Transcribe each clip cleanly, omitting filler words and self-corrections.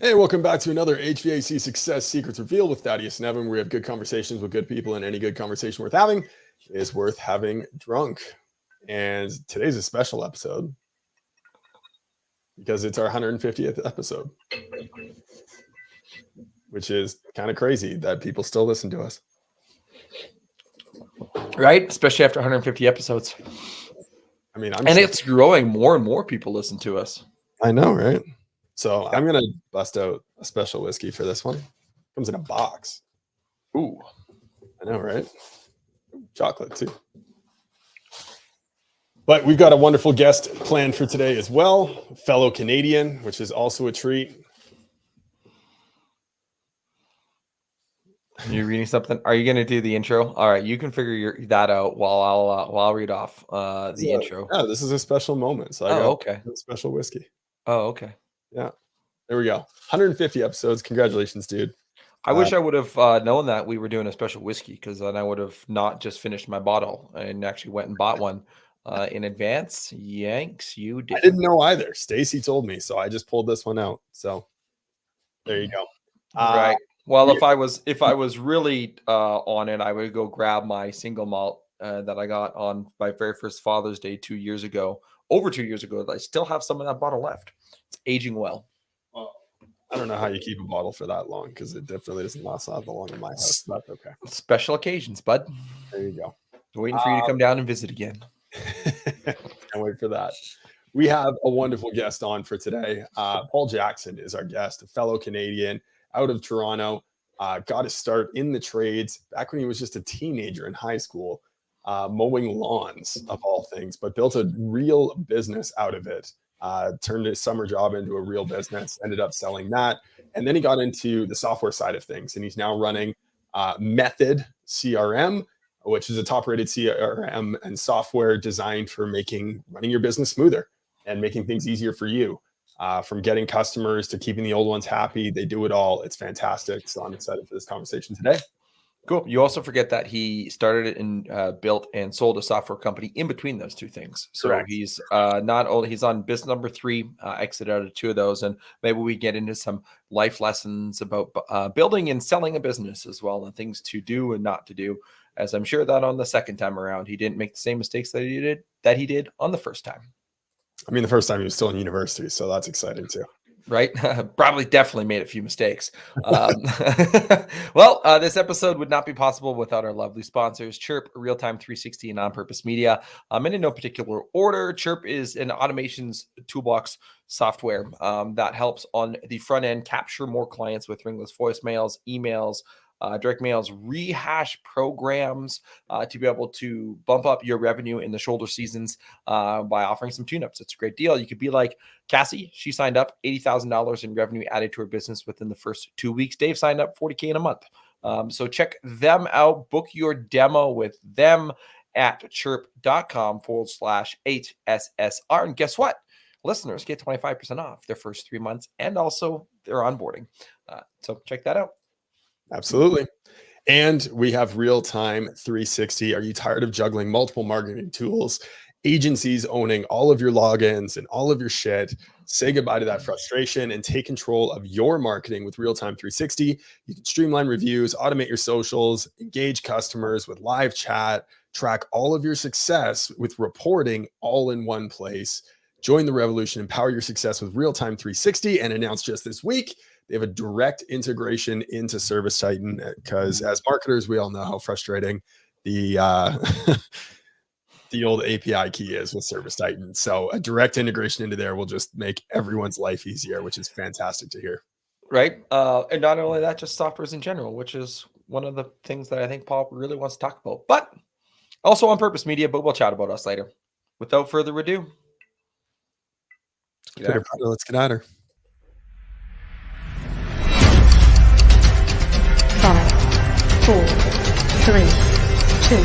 Hey, welcome back to another HVAC Success Secrets Revealed with Thaddeus and Evan. We have good conversations with good people, and any good conversation worth having is worth having drunk. And today's a special episode because it's our 150th episode, which is kind of crazy that people still listen to us. Right? Especially after 150 episodes. I mean, it's growing. More and more people listen to us. I know, right? So I'm going to bust out a special whiskey for this one. Comes in a box. Ooh. I know, right? Chocolate too. But we've got a wonderful guest planned for today as well. Fellow Canadian, which is also a treat. You reading something? Are you going to do the intro? All right, you can figure that out while I'll read off the intro. Oh, this is a special moment. So I got a special whiskey. Oh, okay. Yeah. There we go. 150 episodes. Congratulations, dude. I wish I would have known that we were doing a special whiskey, because then I would have not just finished my bottle and actually went and bought one in advance. Yanks, you did. I didn't know either. Stacy told me, so I just pulled this one out. So there you go. Right. Well, if I was really on it, I would go grab my single malt that I got on my very first Father's Day 2 years ago. Over 2 years ago. I still have some of that bottle left. It's aging well. I don't know how you keep a bottle for that long, because it definitely doesn't last that long in my house. That's okay. Special occasions, bud. There you go. Waiting for you to come down and visit again. Can't wait for that. We have a wonderful guest on for today. Paul Jackson is our guest, a fellow Canadian out of Toronto. Got his start in the trades back when he was just a teenager in high school, mowing lawns of all things, but built a real business out of it. Turned his summer job into a real business, ended up selling that. And then he got into the software side of things, and he's now running Method CRM, which is a top-rated CRM and software designed for running your business smoother and making things easier for you. From getting customers to keeping the old ones happy, they do it all. It's fantastic. So I'm excited for this conversation today. Cool. You also forget that he started and built and sold a software company in between those two things. So Correct. He's not only he's on business number 3, exited out of 2 of those, and maybe we get into some life lessons about building and selling a business as well, and things to do and not to do. As I'm sure that on the second time around, he didn't make the same mistakes that he did on the first time. I mean, the first time he was still in university, so that's exciting too. Right? Probably definitely made a few mistakes. Well, this episode would not be possible without our lovely sponsors, CHIIRP, Real-Time 360, and On-Purpose Media. And in no particular order, CHIIRP is an automations toolbox software that helps on the front end capture more clients with ringless voicemails, emails, direct mails, rehash programs to be able to bump up your revenue in the shoulder seasons by offering some tune-ups. It's a great deal. You could be like Cassie. She signed up, $80,000 in revenue added to her business within the first 2 weeks. Dave signed up, $40K in a month. So check them out. Book your demo with them at chirp.com/8SSR. And guess what? Listeners get 25% off their first 3 months and also their onboarding. So check that out. Absolutely. And we have Real-Time 360. Are you tired of juggling multiple marketing tools, agencies owning all of your logins and all of your shit? Say goodbye to that frustration and take control of your marketing with Real-Time 360. You can streamline reviews, automate your socials, engage customers with live chat, track all of your success with reporting all in one place. Join the revolution, empower your success with Real-Time 360, and announced just this week, they have a direct integration into ServiceTitan, because as marketers, we all know how frustrating the the old API key is with ServiceTitan. So a direct integration into there will just make everyone's life easier, which is fantastic to hear. Right. And not only that, just softwares in general, which is one of the things that I think Paul really wants to talk about, but also On-Purpose Media, but we'll chat about us later. Without further ado, let's get at her. 5, 4, 3, 2,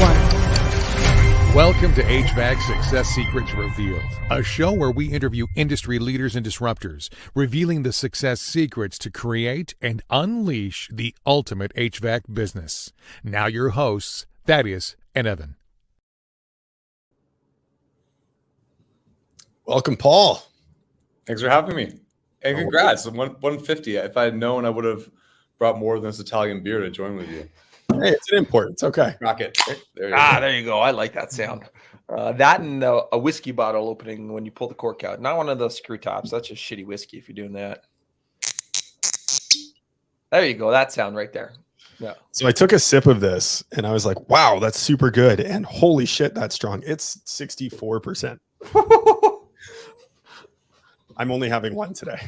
1. Welcome to HVAC Success Secrets Revealed, a show where we interview industry leaders and disruptors, revealing the success secrets to create and unleash the ultimate HVAC business. Now your hosts, Thaddeus and Evan. Welcome, Paul. Thanks for having me. And congrats, 150. If I had known, I would have brought more than this Italian beer to join with you. Hey, it's an import. It's okay. Rock it. There you go. There you go. I like that sound. That and a whiskey bottle opening when you pull the cork out. Not one of those screw tops. That's just shitty whiskey if you're doing that. There you go. That sound right there. Yeah. So I took a sip of this and I was like, wow, that's super good. And holy shit, that's strong. It's 64%. I'm only having one today.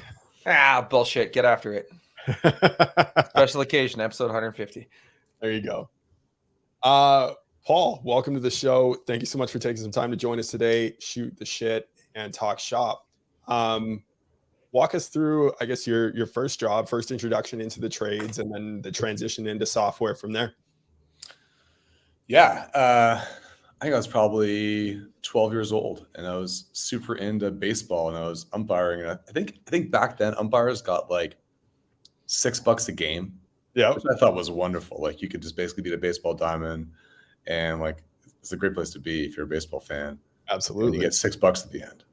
Bullshit. Get after it. Special occasion, episode 150. There you go. Paul, welcome to the show. Thank you so much for taking some time to join us today, shoot the shit and talk shop. Walk us through, I guess, your first job, first introduction into the trades, and then the transition into software from there. Yeah. I think I was probably 12 years old and I was super into baseball and I was umpiring. And I think back then umpires got like $6 a game. Yeah. Which I thought was wonderful. Like you could just basically beat a baseball diamond and like it's a great place to be if you're a baseball fan. Absolutely. And you get $6 at the end.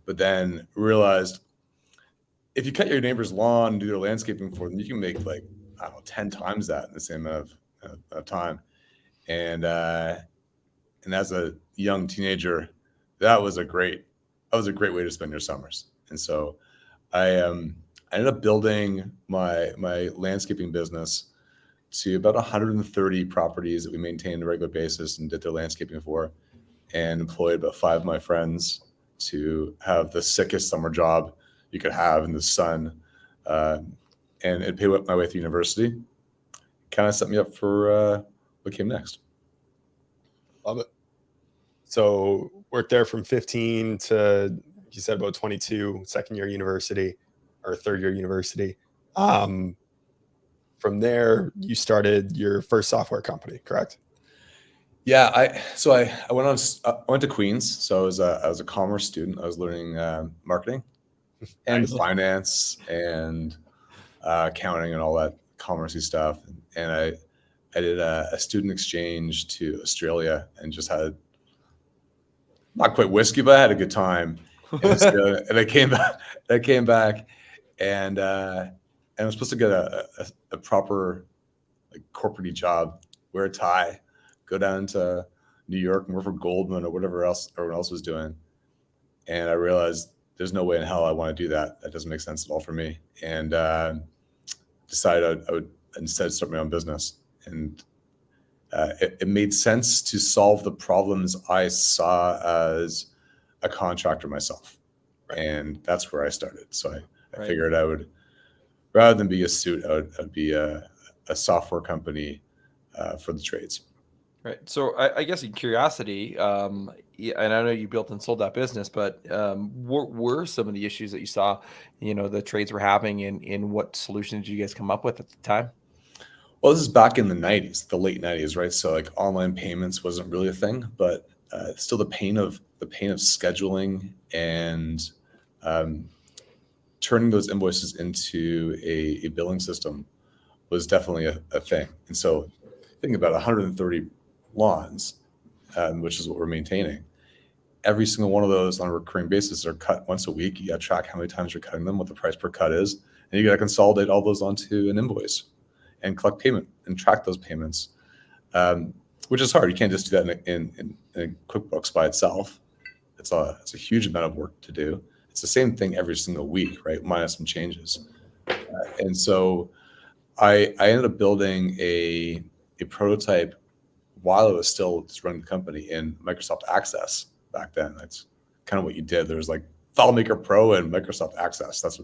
But then realized if you cut your neighbor's lawn and do their landscaping for them, you can make like, I don't know, 10 times that in the same amount of time. And as a young teenager, that was a great way to spend your summers. And so I ended up building my landscaping business to about 130 properties that we maintained on a regular basis and did their landscaping for, and employed about 5 of my friends to have the sickest summer job you could have in the sun. And it paid my way through university. Kind of set me up for what came next. Love it. So worked there from 15 to, you said, about 22, second year university or third year university. From there, you started your first software company, correct? Yeah, I went to Queens. So I was a commerce student. I was learning marketing and finance and accounting and all that commercey stuff. And I did a student exchange to Australia and just had not quite whiskey, but I had a good time. And I came back, and I was supposed to get a proper like corporate job, wear a tie, go down to New York and work for Goldman or whatever else everyone else was doing. And I realized there's no way in hell I want to do that. That doesn't make sense at all for me. And decided I would instead start my own business. And it made sense to solve the problems I saw as a contractor myself. Right. And that's where I started. So I figured I would, rather than be a suit, I'd be a software company for the trades. Right. So I guess in curiosity, and I know you built and sold that business, but what were some of the issues that you saw, the trades were having, and what solutions did you guys come up with at the time? Well, this is back in the 90s, the late 90s, right? So like online payments wasn't really a thing, but still the pain of scheduling and turning those invoices into a billing system was definitely a thing. And so think about 130 lawns, which is what we're maintaining. Every single one of those on a recurring basis are cut once a week. You got to track how many times you're cutting them, what the price per cut is, and you got to consolidate all those onto an invoice and collect payment and track those payments, which is hard. You can't just do that in QuickBooks by itself. It's a huge amount of work to do. It's the same thing every single week, right? Minus some changes. And so I ended up building a prototype while I was still just running the company in Microsoft Access back then. That's kind of what you did. There was like FileMaker Pro and Microsoft Access. That's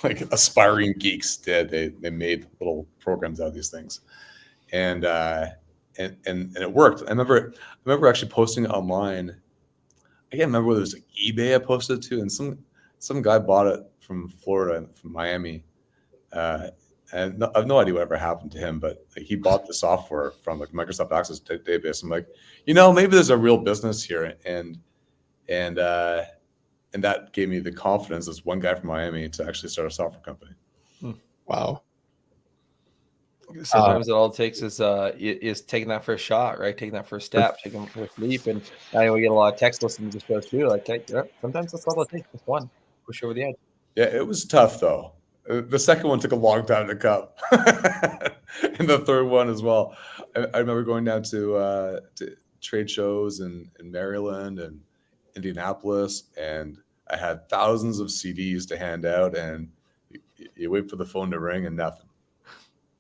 like aspiring geeks did. They made little programs out of these things, and it worked. I remember actually posting it online. I can't remember whether it was like eBay I posted it to, and some guy bought it from Florida, from Miami. And I have no idea what ever happened to him, but like, he bought the software from like Microsoft Access database. I'm like, maybe there's a real business here, and that gave me the confidence as one guy from Miami to actually start a software company. Wow. Sometimes all it takes is taking that first shot, right? Taking that first step, taking the first leap. And I know we get a lot of text listening to this show too. Like, sometimes that's all it takes, just one. push over the edge. Yeah, it was tough though. The second one took a long time to come, and the third one as well. I remember going down to trade shows in Maryland and Indianapolis, and I had thousands of CDs to hand out, and you wait for the phone to ring and nothing.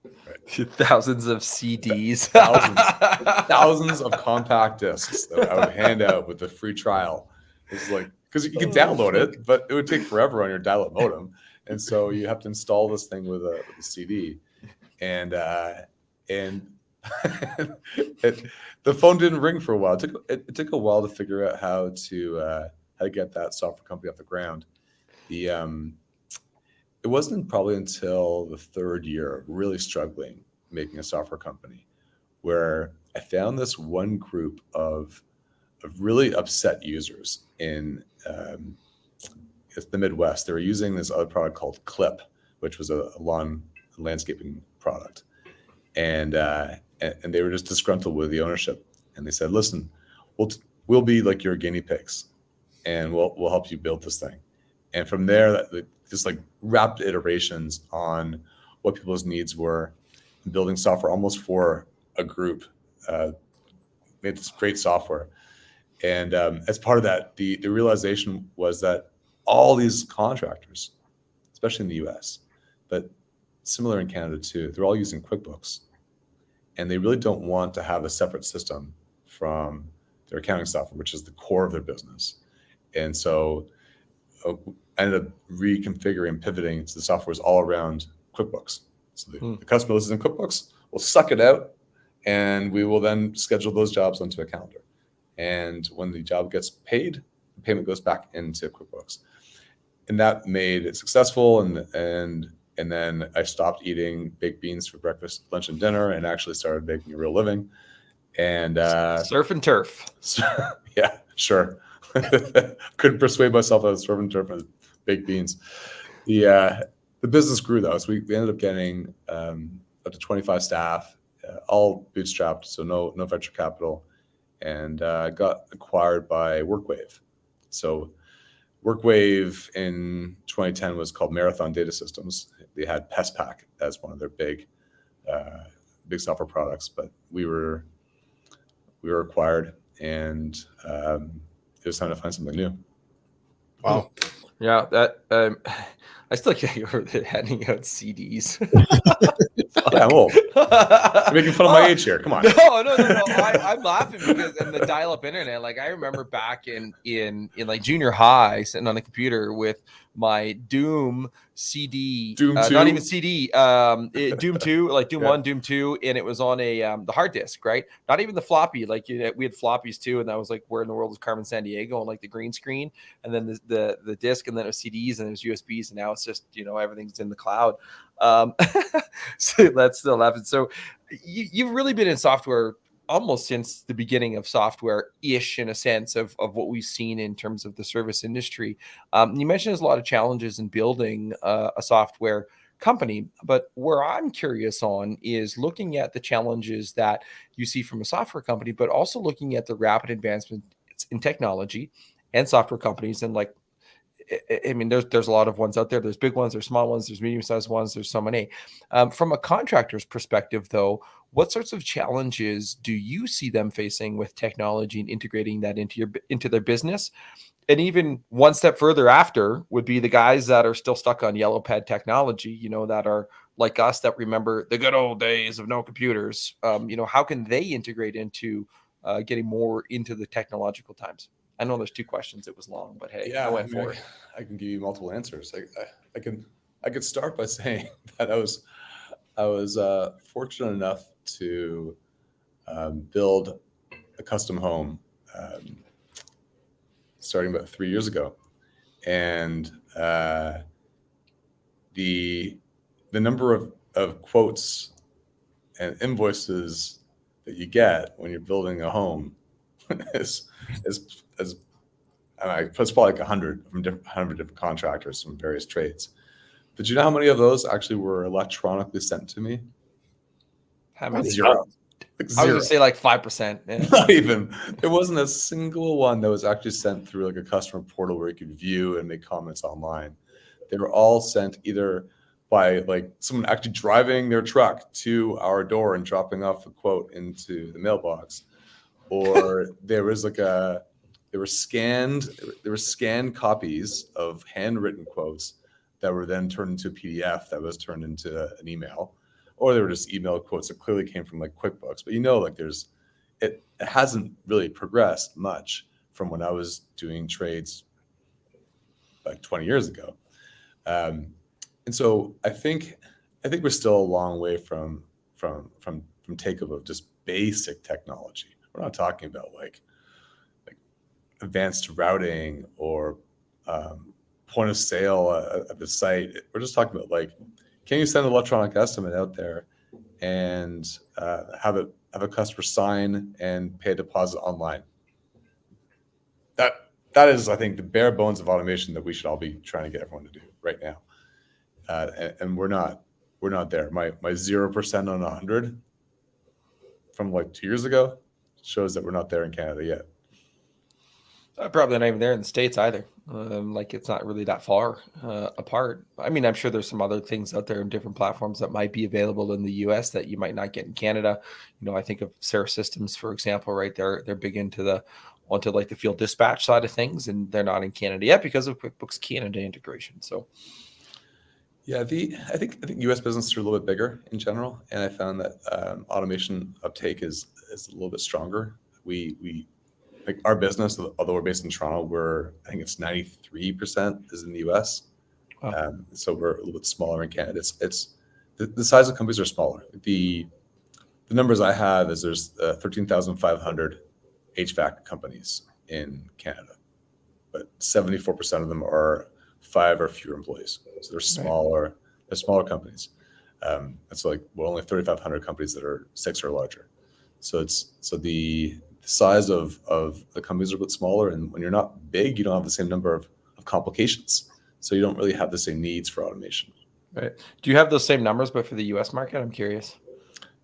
Right. Thousands of CDs, thousands of compact discs that I would hand out with the free trial. It's like, because you can download it, but it would take forever on your dial-up modem, and so you have to install this thing with a CD, and the phone didn't ring for a while. It took a while to figure out how to get that software company off the ground. It wasn't probably until the third year of really struggling making a software company where I found this one group of really upset users in the Midwest. They were using this other product called CHIIRP, which was a lawn landscaping product, and they were just disgruntled with the ownership. And they said, "Listen, we'll be like your guinea pigs, and we'll help you build this thing." And from there, just like rapid iterations on what people's needs were, building software almost for a group, made this great software. And as part of that, the realization was that all these contractors, especially in the US, but similar in Canada too, they're all using QuickBooks. And they really don't want to have a separate system from their accounting software, which is the core of their business. And so I ended up reconfiguring, pivoting to the softwares all around QuickBooks. So the customer lists in QuickBooks, we'll suck it out, and we will then schedule those jobs onto a calendar. And when the job gets paid, the payment goes back into QuickBooks. And that made it successful. And then I stopped eating baked beans for breakfast, lunch, and dinner, and actually started making a real living. And surf and turf. Yeah, sure. Couldn't persuade myself I was surf and turf and baked beans. The business grew though. So we ended up getting up to 25 staff, all bootstrapped, so no venture capital, and got acquired by WorkWave. So WorkWave in 2010 was called Marathon Data Systems. They had PestPack as one of their big software products, but we were acquired, and it was time to find something new. Wow. Yeah, that I still can't get over the handing out CDs. Yeah, I'm old. You're making fun of my age here. Come on. No. I'm laughing because in the dial-up internet, like I remember back in like junior high, sitting on the computer with my Doom CD, Doom 2? Not even CD, Doom 2, like Doom 1, Doom 2, and it was on a the hard disk, right? Not even the floppy. Like we had floppies too, and that was like, where in the world is Carmen Sandiego, and like the green screen, and then the disc, and then it was CDs, and it was USBs, and now it's just everything's in the cloud. So that's still laughing. So you've really been in software almost since the beginning of software-ish, in a sense of what we've seen in terms of the service industry. You mentioned there's a lot of challenges in building a software company, but where I'm curious on is looking at the challenges that you see from a software company, but also looking at the rapid advancement in technology and software companies. And like, I mean, there's a lot of ones out there. There's big ones, there's small ones, there's medium-sized ones, there's so many. From a contractor's perspective, though, what sorts of challenges do you see them facing with technology and integrating that into their business? And even one step further after would be the guys that are still stuck on yellow pad technology, that are like us, that remember the good old days of no computers. How can they integrate into getting more into the technological times? I know there's two questions. It was long, but hey, yeah, I went for it. I can give you multiple answers. I could start by saying that I was fortunate enough to build a custom home starting about 3 years ago, and the number of quotes and invoices that you get when you're building a home is it's probably like 100 from 100 different contractors from various trades. But you know how many of those actually were electronically sent to me? How many? Zero. Like I was zero. gonna say like 5%. Yeah. Not even. There wasn't a single one that was actually sent through like a customer portal where you could view and make comments online. They were all sent either by like someone actually driving their truck to our door and dropping off a quote into the mailbox, or there was like there were scanned copies of handwritten quotes that were then turned into a PDF that was turned into an email, or they were just email quotes that clearly came from like QuickBooks. But like it hasn't really progressed much from when I was doing trades like 20 years ago. And so I think we're still a long way from takeover of just basic technology. We're not talking about like advanced routing or point of sale at the site. We're just talking about like, can you send an electronic estimate out there and have a customer sign and pay a deposit online? That is, I think, the bare bones of automation that we should all be trying to get everyone to do right now. And we're not there. My 0% on 100 from like 2 years ago shows that we're not there in Canada yet. Probably not even there in the States either. Like it's not really that far apart. I mean, I'm sure there's some other things out there in different platforms that might be available in the US that you might not get in Canada. I think of Sarah Systems, for example, right? They're big into the field dispatch side of things, and they're not in Canada yet because of QuickBooks Canada integration. So yeah, I think US businesses are a little bit bigger in general, and I found that automation uptake is a little bit stronger. We like our business, although we're based in Toronto, I think it's 93% is in the US. Wow. So we're a little bit smaller in Canada. It's the size of companies are smaller. The numbers I have is there's 13,500 HVAC companies in Canada, but 74% of them are 5 or fewer employees. So they're smaller. Right. They're smaller companies. And so like only 3,500 companies that are 6 or larger. So the size of the companies are a bit smaller, and when you're not big, you don't have the same number of complications. So you don't really have the same needs for automation. Right. Do you have those same numbers, but for the US market? I'm curious.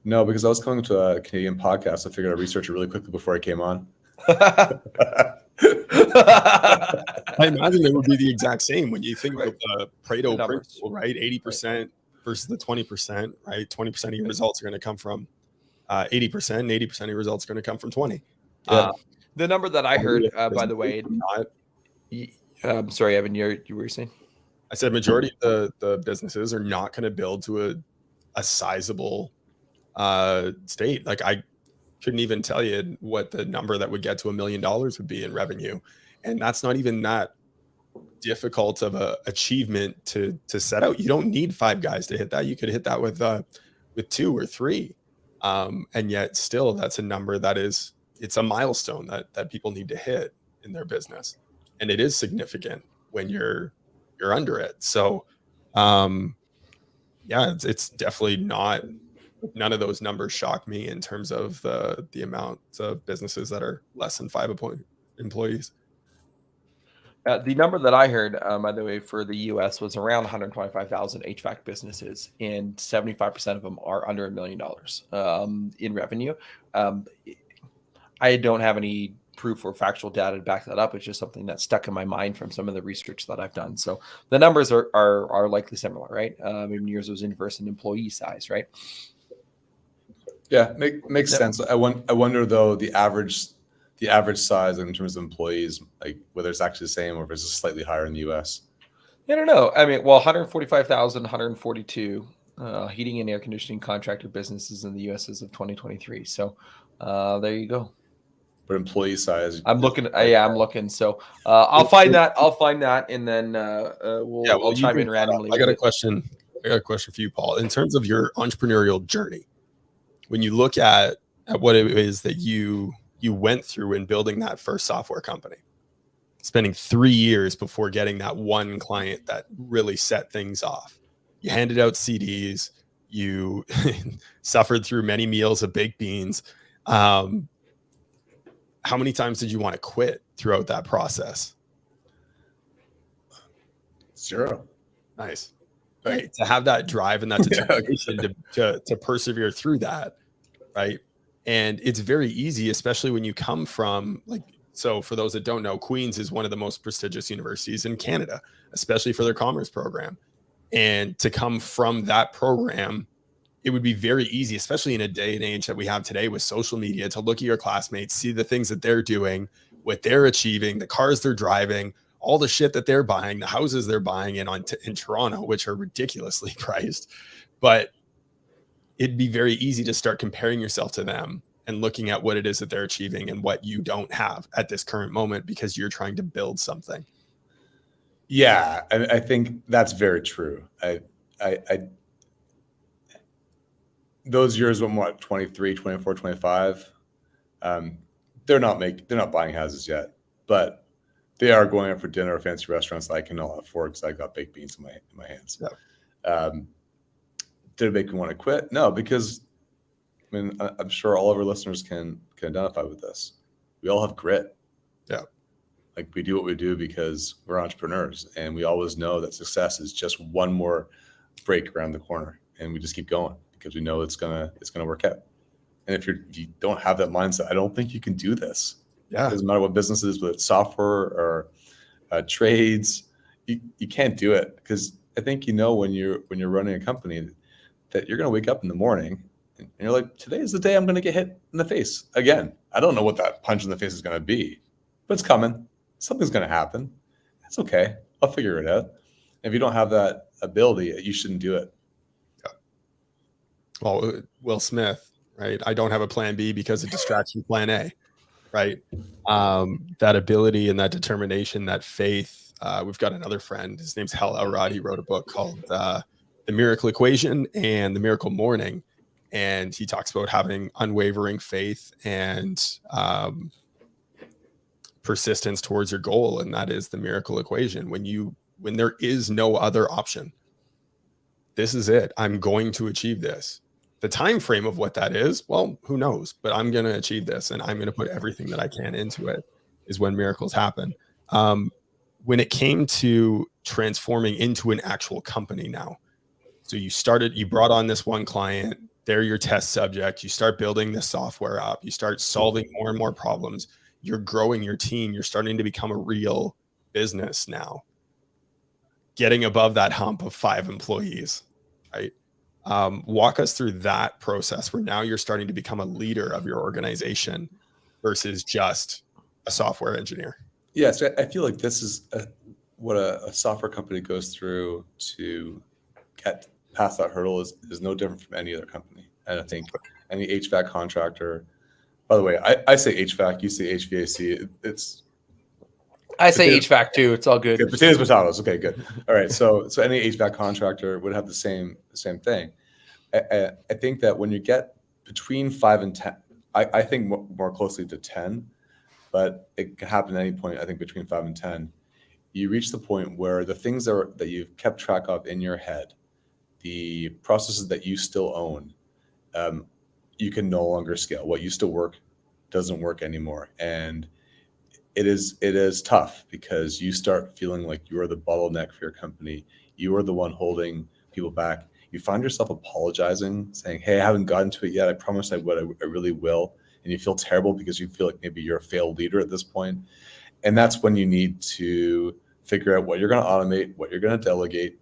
No, because I was coming to a Canadian podcast. I figured I'd research it really quickly before I came on. I imagine it would be the exact same when you think about the Pareto principle, right? 80% versus the 20%, right? 20% of your results are going to come from 80%, and 80% of your results are going to come from 20. Yeah. The number that I heard, by the way, I'm sorry, Evan, you were saying? I said majority of the businesses are not going to build to a sizable state. Like I couldn't even tell you what the number that would get to $1 million would be in revenue. And that's not even that difficult of a achievement to set out. You don't need 5 guys to hit that. You could hit that with 2 or 3. And yet still that's a number that it's a milestone that people need to hit in their business. And it is significant when you're under it. So yeah, it's definitely none of those numbers shock me in terms of the amount of businesses that are less than 5 employees. The number that I heard, by the way, for the US was around 125,000 HVAC businesses, and 75% of them are under $1 million in revenue. I don't have any proof or factual data to back that up. It's just something that's stuck in my mind from some of the research that I've done. So the numbers are likely similar, right? Maybe yours was inverse in employee size, right? Yeah, makes sense. I wonder though the average size in terms of employees, like whether it's actually the same or if it's just slightly higher in the US. I don't know. I mean, well, 145,000, 142 heating and air conditioning contractor businesses in the US as of 2023. So there you go. But employee size, I'm looking. I'm looking. So I'll find that, and then we'll chime in randomly. I got a question for you, Paul. In terms of your entrepreneurial journey, when you look at what it is that you went through in building that first software company, spending 3 years before getting that one client that really set things off. You handed out CDs. You suffered through many meals of baked beans. How many times did you want to quit throughout that process? 0. Nice. Right. To have that drive and that determination to persevere through that, right? And it's very easy, especially when you come from like, so for those that don't know, Queen's is one of the most prestigious universities in Canada, especially for their commerce program. And to come from that program, it would be very easy, especially in a day and age that we have today with social media, to look at your classmates, see the things that they're doing, what they're achieving, the cars they're driving, all the shit that they're buying, the houses they're buying in Toronto, which are ridiculously priced. But it'd be very easy to start comparing yourself to them and looking at what it is that they're achieving and what you don't have at this current moment because you're trying to build something. Yeah, I think that's very true. I those years when what 23, 24, 25, they're not buying houses yet, but they are going out for dinner at fancy restaurants that I can all afford because I got baked beans in my hands. Yeah. Did it make me want to quit? No, because I mean, I'm sure all of our listeners can identify with this. We all have grit. Yeah. Like we do what we do because we're entrepreneurs, and we always know that success is just one more break around the corner, and we just keep going because we know it's gonna work out. And if you don't have that mindset, I don't think you can do this. Yeah. It doesn't matter what business it is, whether it's software or trades, you can't do it because I think when you're running a company that you're going to wake up in the morning and you're like, today is the day I'm going to get hit in the face again. I don't know what that punch in the face is going to be, but it's coming. Something's going to happen. It's okay. I'll figure it out. And if you don't have that ability, you shouldn't do it. Yeah. Well, Will Smith, right? I don't have a plan B because it distracts from plan A, right? That ability and that determination, that faith. We've got another friend. His name's Hal Elrod. He wrote a book called The Miracle Equation and The Miracle Morning. And he talks about having unwavering faith and persistence towards your goal. And that is the miracle equation. When there is no other option, this is it. I'm going to achieve this. The time frame of what that is, well, who knows? But I'm going to achieve this, and I'm going to put everything that I can into it, is when miracles happen. When it came to transforming into an actual company now, so you brought on this one client, they're your test subject, you start building this software up, you start solving more and more problems, you're growing your team, you're starting to become a real business now. Getting above that hump of 5 employees, right? Walk us through that process where now you're starting to become a leader of your organization versus just a software engineer. Yeah, so I feel like this is what a software company goes through to get past that hurdle is no different from any other company. And I think any HVAC contractor, by the way, I say HVAC, you say HVAC. I say HVAC too. It's all good. Okay, potatoes. Okay, good. All right. So any HVAC contractor would have the same thing. I think that when you get between 5 and 10, I think more closely to 10, but it can happen at any point. I think between 5 and 10, you reach the point where the things that you've kept track of in your head, the processes that you still own, you can no longer scale. What used to work doesn't work anymore, and it is tough because you start feeling like you are the bottleneck for your company. You are the one holding people back. You find yourself apologizing, saying, "Hey, I haven't gotten to it yet. I promise I would. I really will." And you feel terrible because you feel like maybe you're a failed leader at this point. And that's when you need to figure out what you're going to automate, what you're going to delegate,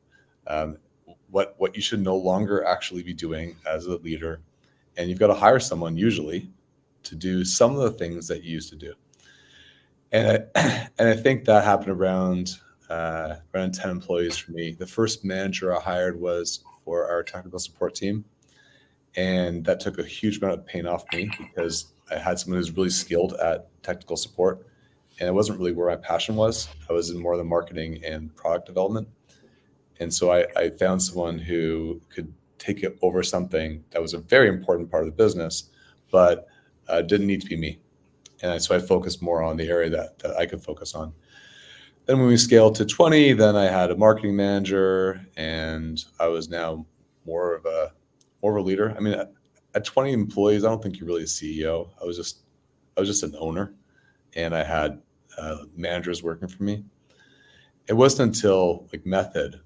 what you should no longer actually be doing as a leader. And you've got to hire someone usually to do some of the things that you used to do. And I think that happened around 10 employees for me. The first manager I hired was for our technical support team. And that took a huge amount of pain off me because I had someone who's really skilled at technical support. And it wasn't really where my passion was. I was in more of the marketing and product development. And so I found someone who could take it over something that was a very important part of the business, but didn't need to be me. And so I focused more on the area that I could focus on. Then when we scaled to 20, then I had a marketing manager, and I was now more of a leader. I mean, at 20 employees, I don't think you're really a CEO. I was just an owner, and I had managers working for me. It wasn't until like Method,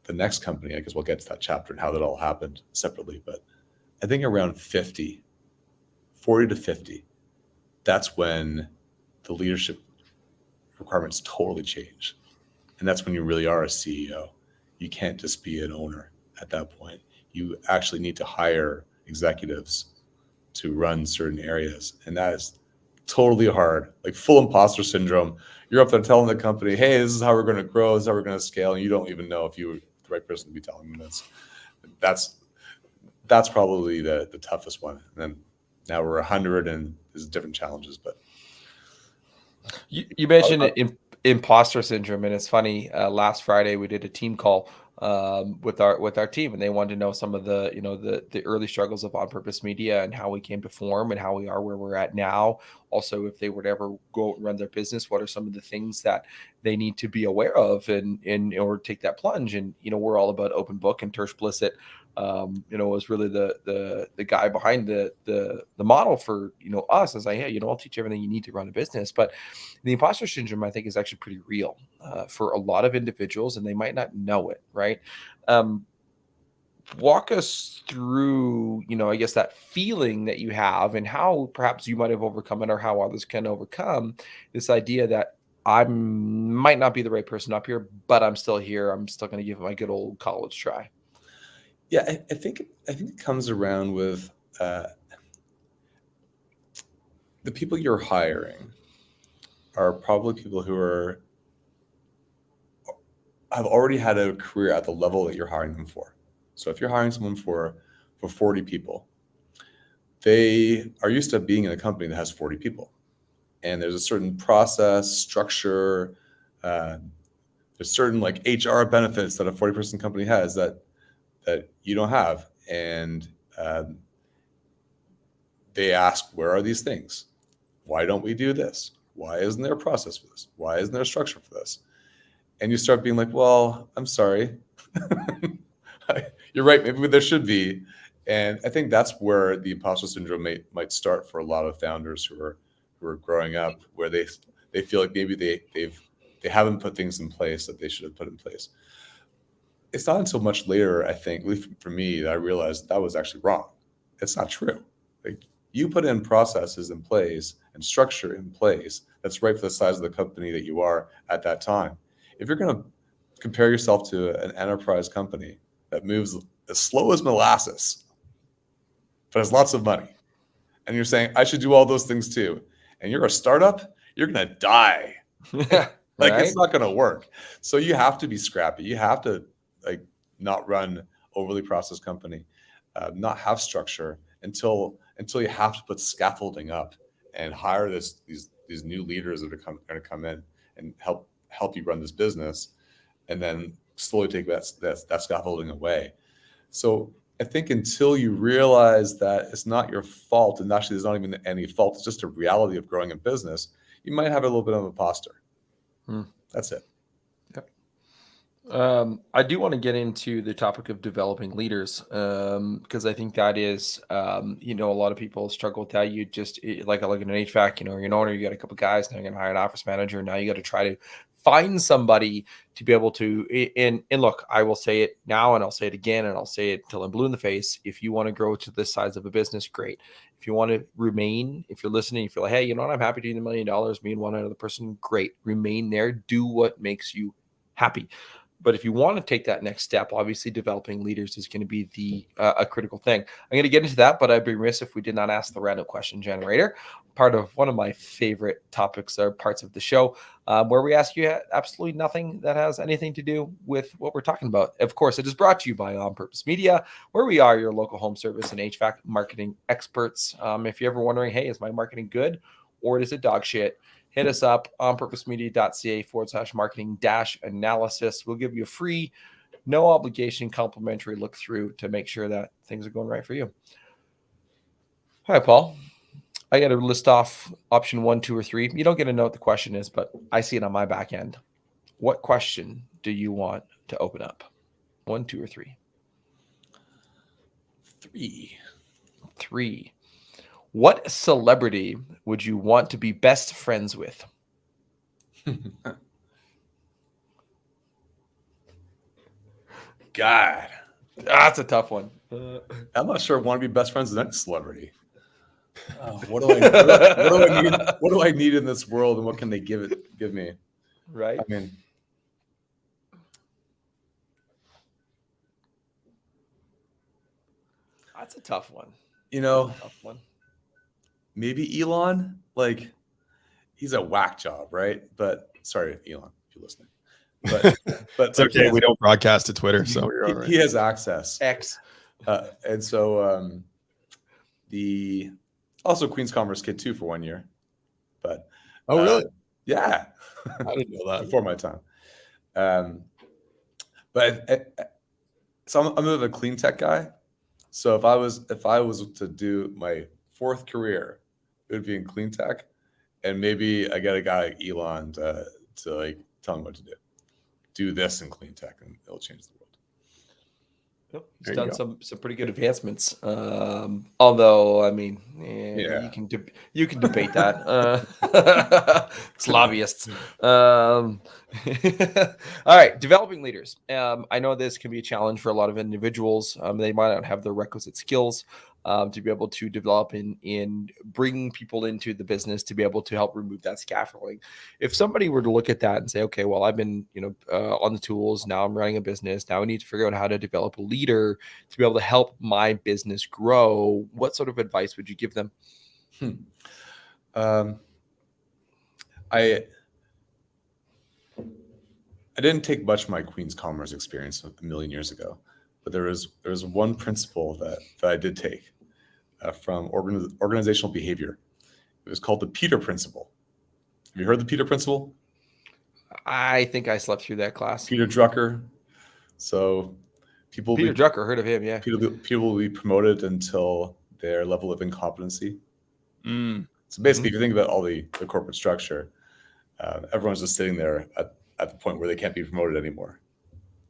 the next company, I guess we'll get to that chapter and how that all happened separately, but I think around 40 40 to 50, that's when the leadership requirements totally change. And that's when you really are a CEO. You can't just be an owner at that point. You actually need to hire executives to run certain areas. And that is totally hard, like full imposter syndrome. You're up there telling the company, hey, this is how we're going to grow, this is how we're going to scale. And you don't even know if you're the right person to be telling them this. That's probably the toughest one. And then now we're 100 and there's different challenges. But you mentioned imposter syndrome, and it's funny. Last Friday we did a team call with our team, and they wanted to know some of the the early struggles of On Purpose Media and how we came to form and how we are where we're at now. Also, if they were to ever go out and run their business, what are some of the things that they need to be aware of in order to take that plunge? And we're all about open book, and Tersh Blissett was really the guy behind the model for us. As hey, I'll teach you everything you need to run a business. But the imposter syndrome, I think, is actually pretty real for a lot of individuals, and they might not know it, right? Walk us through, I guess, that feeling that you have and how perhaps you might have overcome it, or how others can overcome this idea that I might not be the right person up here, but I'm still here. I'm still going to give it my good old college try. Yeah, I think it comes around with the people you're hiring are probably people who have already had a career at the level that you're hiring them for. So if you're hiring someone for 40 people, they are used to being in a company that has 40 people. And there's a certain process, structure, there's certain like HR benefits that a 40-person company has that you don't have. And they ask, where are these things? Why don't we do this? Why isn't there a process for this? Why isn't there a structure for this? And you start being like, well, I'm sorry. You're right. Maybe there should be. And I think that's where the imposter syndrome might start for a lot of founders who are growing up, where they feel like maybe they haven't put things in place that they should have put in place. It's not until much later, I think, at least for me, that I realized that was actually wrong. It's not true. Like, you put in processes in place and structure in place that's right for the size of the company that you are at that time. If you're going to compare yourself to an enterprise company that moves as slow as molasses, but has lots of money, and you're saying, I should do all those things too, and you're a startup, you're going to die. Like, right? It's not going to work. So you have to be scrappy. You have to not run overly processed company, not have structure until you have to put scaffolding up and hire these new leaders that are going to come in and help you run this business, and then slowly take that scaffolding away. So I think until you realize that it's not your fault, and actually there's not even any fault, it's just a reality of growing a business, you might have a little bit of imposter. That's it. I do want to get into the topic of developing leaders, because I think that is, a lot of people struggle with that. You just like an HVAC, you're an owner, you got a couple of guys, now you're going to hire an office manager. Now you got to try to find somebody to be able to, and look, I will say it now, and I'll say it again, and I'll say it till I'm blue in the face. If you want to grow to this size of a business, great. If you want to remain, if you're listening, you feel like, hey, you know what, I'm happy doing $1 million, me and one other person, great. Remain there, do what makes you happy. But if you want to take that next step, obviously developing leaders is going to be a critical thing. I'm going to get into that, but I'd be remiss if we did not ask the random question generator, part of one of my favorite topics or parts of the show, where we ask you absolutely nothing that has anything to do with what we're talking about. Of course, it is brought to you by On Purpose Media, where we are your local home service and HVAC marketing experts. If you're ever wondering, hey, is my marketing good or is it dog shit? Hit us up on purposemedia.ca/marketing-analysis. We'll give you a free, no obligation, complimentary look through to make sure that things are going right for you. All right, Paul. I got to list off option 1, 2, or 3. You don't get to know what the question is, but I see it on my back end. What question do you want to open up? 1, 2, or 3? 3. What celebrity would you want to be best friends with? God, that's a tough one. I'm not sure I want to be best friends with the next celebrity. What do I need? What do I need in this world, and what can they give me? Right. I mean, That's a tough one. tough one. Maybe Elon. Like, he's a whack job, right? But sorry, Elon, if you're listening. But It's okay. We don't broadcast to Twitter, so you're all right. He has access. X. And so the also Queen's Commerce Kid 2 for 1 year. But Oh, really? Yeah. I didn't know that. Before my time. But so I'm a bit of a clean tech guy. So if I was to do my fourth career, it would be in clean tech, and maybe I get a guy like Elon to like tell him what to do. Do this in clean tech, and it'll change the world. He's done some pretty good advancements. Although, I mean, you can debate that. It's lobbyists. All right, developing leaders. I know this can be a challenge for a lot of individuals. They might not have the requisite skills to be able to develop in bringing people into the business to be able to help remove that scaffolding. If somebody were to look at that and say, okay, well, I've been on the tools, now I'm running a business, now I need to figure out how to develop a leader to be able to help my business grow, what sort of advice would you give them? I didn't take much of my Queen's Commerce experience a million years ago, but there was one principle that I did take from organizational behavior. It was called the Peter Principle. Have you heard the Peter Principle? I think I slept through that class. Peter Drucker. So Peter Drucker, heard of him, yeah. People will be promoted until their level of incompetency. So basically, if you think about all the corporate structure, everyone's just sitting there at the point where they can't be promoted anymore,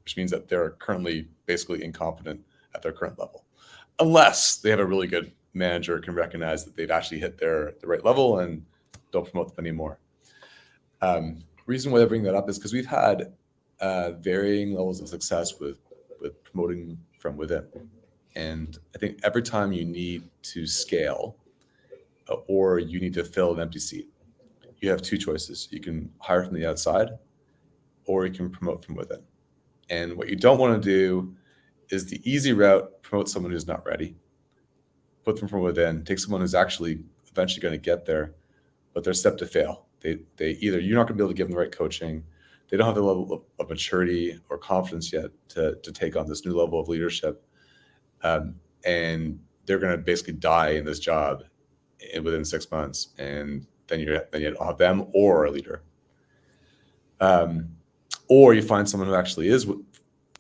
which means that they're currently basically incompetent at their current level, unless they have a really good manager who can recognize that they've actually hit the right level and don't promote them anymore. Reason why I bring that up is because we've had varying levels of success with promoting from within. And I think every time you need to scale or you need to fill an empty seat, you have two choices. You can hire from the outside or you can promote from within. And what you don't want to do is the easy route, promote someone who's not ready, put them from within, take someone who's actually eventually going to get there, but they're set to fail. They either you're not going to be able to give them the right coaching, they don't have the level of maturity or confidence yet to take on this new level of leadership, and they're going to basically die in this job within 6 months, and then you have them or a leader, or you find someone who actually is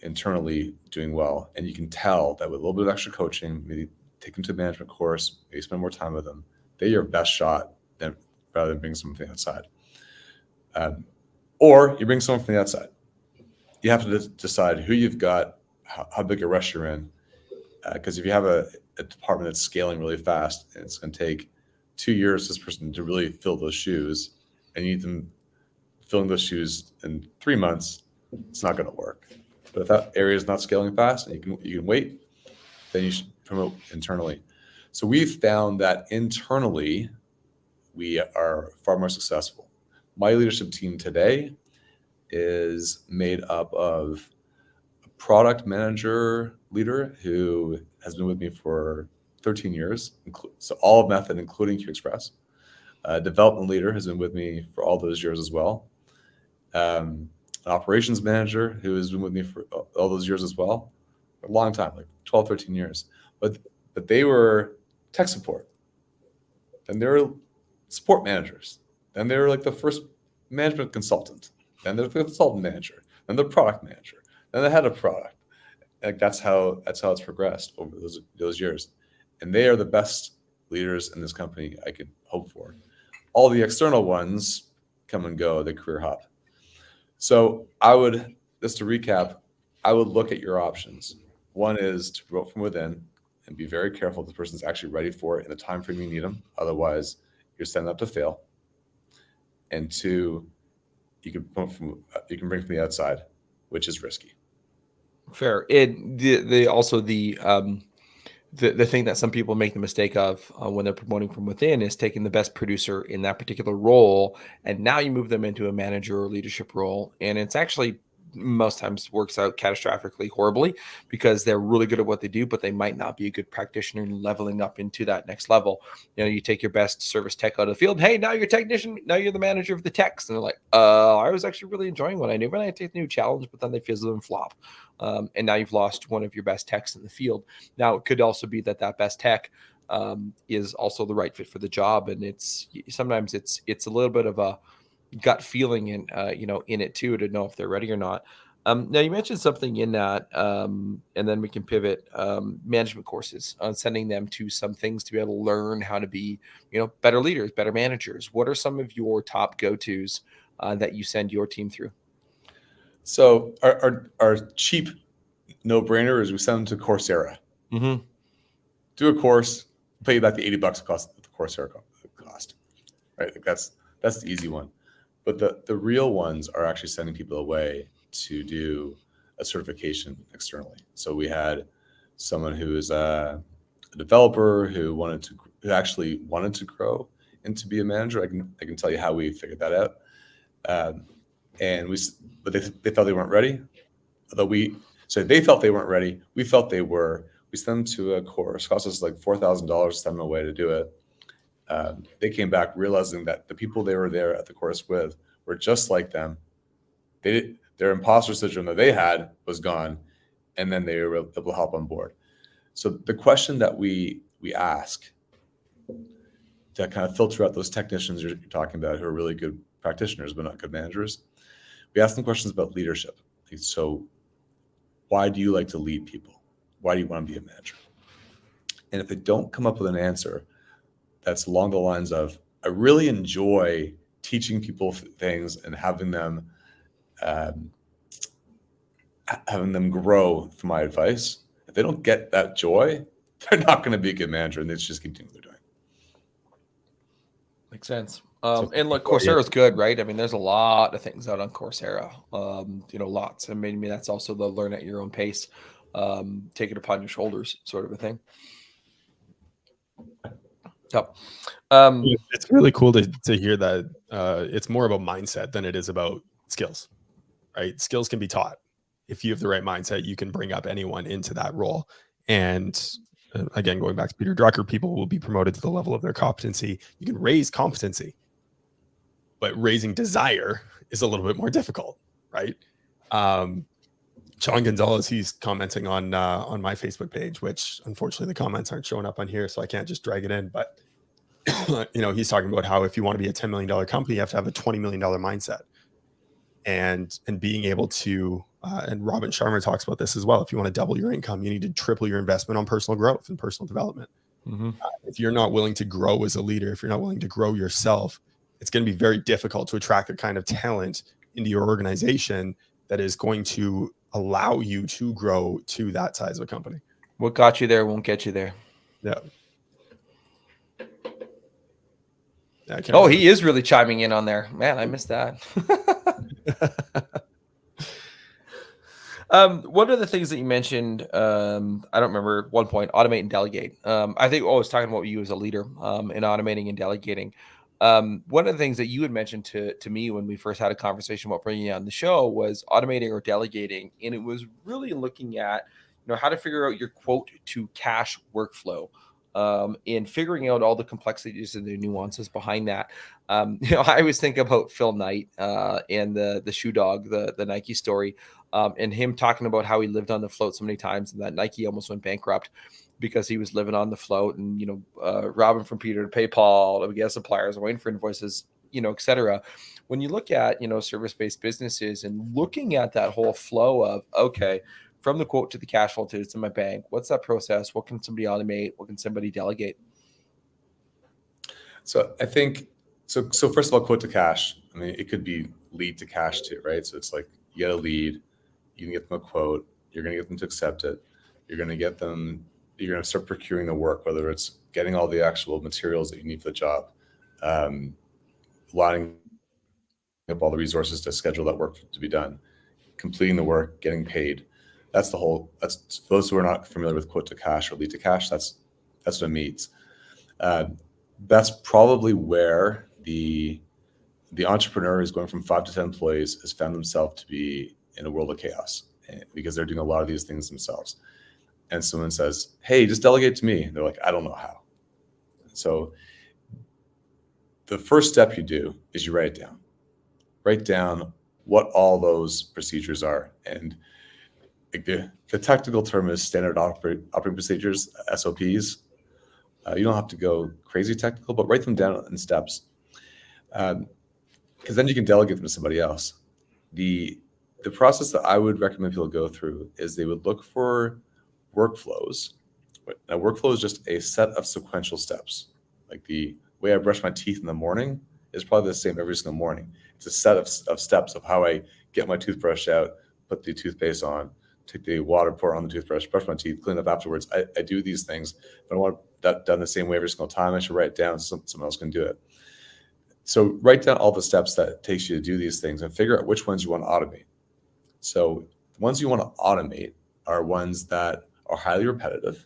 internally doing well, and you can tell that with a little bit of extra coaching, maybe take them to a management course, maybe spend more time with them, they're your best shot rather than bring someone from the outside. Or you bring someone from the outside. You have to decide who you've got, how big a rush you're in. Because if you have a department that's scaling really fast, and it's going to take 2 years for this person to really fill those shoes, and you need them filling those shoes in 3 months, it's not going to work. But if that area is not scaling fast and you can wait, then you should promote internally. So we've found that internally, we are far more successful. My leadership team today is made up of a product manager leader who has been with me for 13 years, so all of Method, including QExpress. A development leader has been with me for all those years as well. An operations manager who has been with me for all those years as well. A long time, like 12, 13 years. But they were tech support. Then they were support managers. Then they were like the first management consultant. Then they're the consultant manager. Then the product manager. Then the head of product. Like that's how it's progressed over those years. And they are the best leaders in this company I could hope for. All the external ones come and go, they career hop. So just to recap, I would look at your options. One is to promote from within and be very careful if the person's actually ready for it in the time frame you need them. Otherwise, you're setting up to fail. And two, you can bring from the outside, which is risky. Fair. Also the the thing that some people make the mistake of when they're promoting from within is taking the best producer in that particular role, and now you move them into a manager or leadership role, and it's actually most times works out catastrophically horribly because they're really good at what they do, but they might not be a good practitioner in leveling up into that next level. You know, you take your best service tech out of the field. Hey, now you're a technician. Now you're the manager of the techs. And they're like, I was actually really enjoying what I knew, but I take the new challenge, but then they fizzle and flop. And now you've lost one of your best techs in the field. Now it could also be that best tech is also the right fit for the job. And sometimes it's a little bit of a gut feeling in it too, to know if they're ready or not. Now you mentioned something in that, and then we can pivot, management courses, on sending them to some things to be able to learn how to be, better leaders, better managers. What are some of your top go-tos that you send your team through? So our cheap no-brainer is we send them to Coursera. Mm-hmm. Do a course, pay you back the $80 cost the Coursera cost. Right? Like that's the easy one. But the real ones are actually sending people away to do a certification externally. So we had someone who is a developer who actually wanted to grow and to be a manager. I can tell you how we figured that out. But they felt they weren't ready. So they felt they weren't ready. We felt they were. We sent them to a course. It cost us like $4,000 to send them away to do it. They came back realizing that the people they were there at the course with were just like them. Their imposter syndrome that they had was gone, and then they were able to hop on board. So the question that we ask to kind of filter out those technicians you're talking about who are really good practitioners but not good managers, we ask them questions about leadership. So why do you like to lead people? Why do you want to be a manager? And if they don't come up with an answer that's along the lines of, I really enjoy teaching people things and having them grow through my advice, if they don't get that joy, they're not going to be a good manager, and they just continue what they're doing. Makes sense. And look, Coursera is good, right? I mean, there's a lot of things out on Coursera, lots. And maybe that's also the learn at your own pace, take it upon your shoulders sort of a thing. Yep. It's really cool to hear that it's more about mindset than it is about skills, right? Skills can be taught. If you have the right mindset, you can bring up anyone into that role. And again, going back to Peter Drucker, people will be promoted to the level of their competency. You can raise competency, but raising desire is a little bit more difficult, right? Sean Gonzalez, he's commenting on my Facebook page, which unfortunately the comments aren't showing up on here, so I can't just drag it in. But he's talking about how if you want to be a $10 million company, you have to have a $20 million mindset, and being able to. And Robin Sharma talks about this as well. If you want to double your income, you need to triple your investment on personal growth and personal development. Mm-hmm. If you're not willing to grow as a leader, if you're not willing to grow yourself, it's going to be very difficult to attract the kind of talent into your organization that is going to allow you to grow to that size of a company. What got you there won't get you there. Yeah. He is really chiming in on there. Man, I missed that. One of the things that you mentioned, I don't remember at one point, automate and delegate. I think I was talking about you as a leader in automating and delegating. One of the things that you had mentioned to me when we first had a conversation about bringing you on the show was automating or delegating. And it was really looking at, how to figure out your quote to cash workflow. And figuring out all the complexities and the nuances behind that. I always think about Phil Knight and the shoe dog, the Nike story, and him talking about how he lived on the float so many times and that Nike almost went bankrupt because he was living on the float and, robbing from Peter to pay Paul, to get suppliers, waiting for invoices, et cetera. When you look at, service-based businesses and looking at that whole flow of, okay, from the quote to the cash flow to it's in my bank, what's that process? What can somebody automate? What can somebody delegate? So I think, so first of all, quote to cash. I mean, it could be lead to cash too, right? So it's like you get a lead, you can get them a quote, you're going to get them to accept it. You're going to start procuring the work, whether it's getting all the actual materials that you need for the job, lining up all the resources to schedule that work to be done, completing the work, getting paid. That's the whole. That's for those who are not familiar with quote to cash or lead to cash. That's what it means. That's probably where the entrepreneur who's going from 5 to 10 employees has found themselves to be in a world of chaos, because they're doing a lot of these things themselves. And someone says, "Hey, just delegate to me." And they're like, "I don't know how." So the first step you do is you write it down. Write down what all those procedures are. And the technical term is standard operating procedures, SOPs. You don't have to go crazy technical, but write them down in steps. Because then you can delegate them to somebody else. The process that I would recommend people go through is they would look for workflows. Now, workflow is just a set of sequential steps. Like the way I brush my teeth in the morning is probably the same every single morning. It's a set of steps of how I get my toothbrush out, put the toothpaste on, take the water, pour it on the toothbrush, brush my teeth, clean up afterwards. I do these things, but I want that done the same way every single time. I should write it down so someone else can do it. So write down all the steps that it takes you to do these things and figure out which ones you want to automate. So the ones you want to automate are ones that are highly repetitive.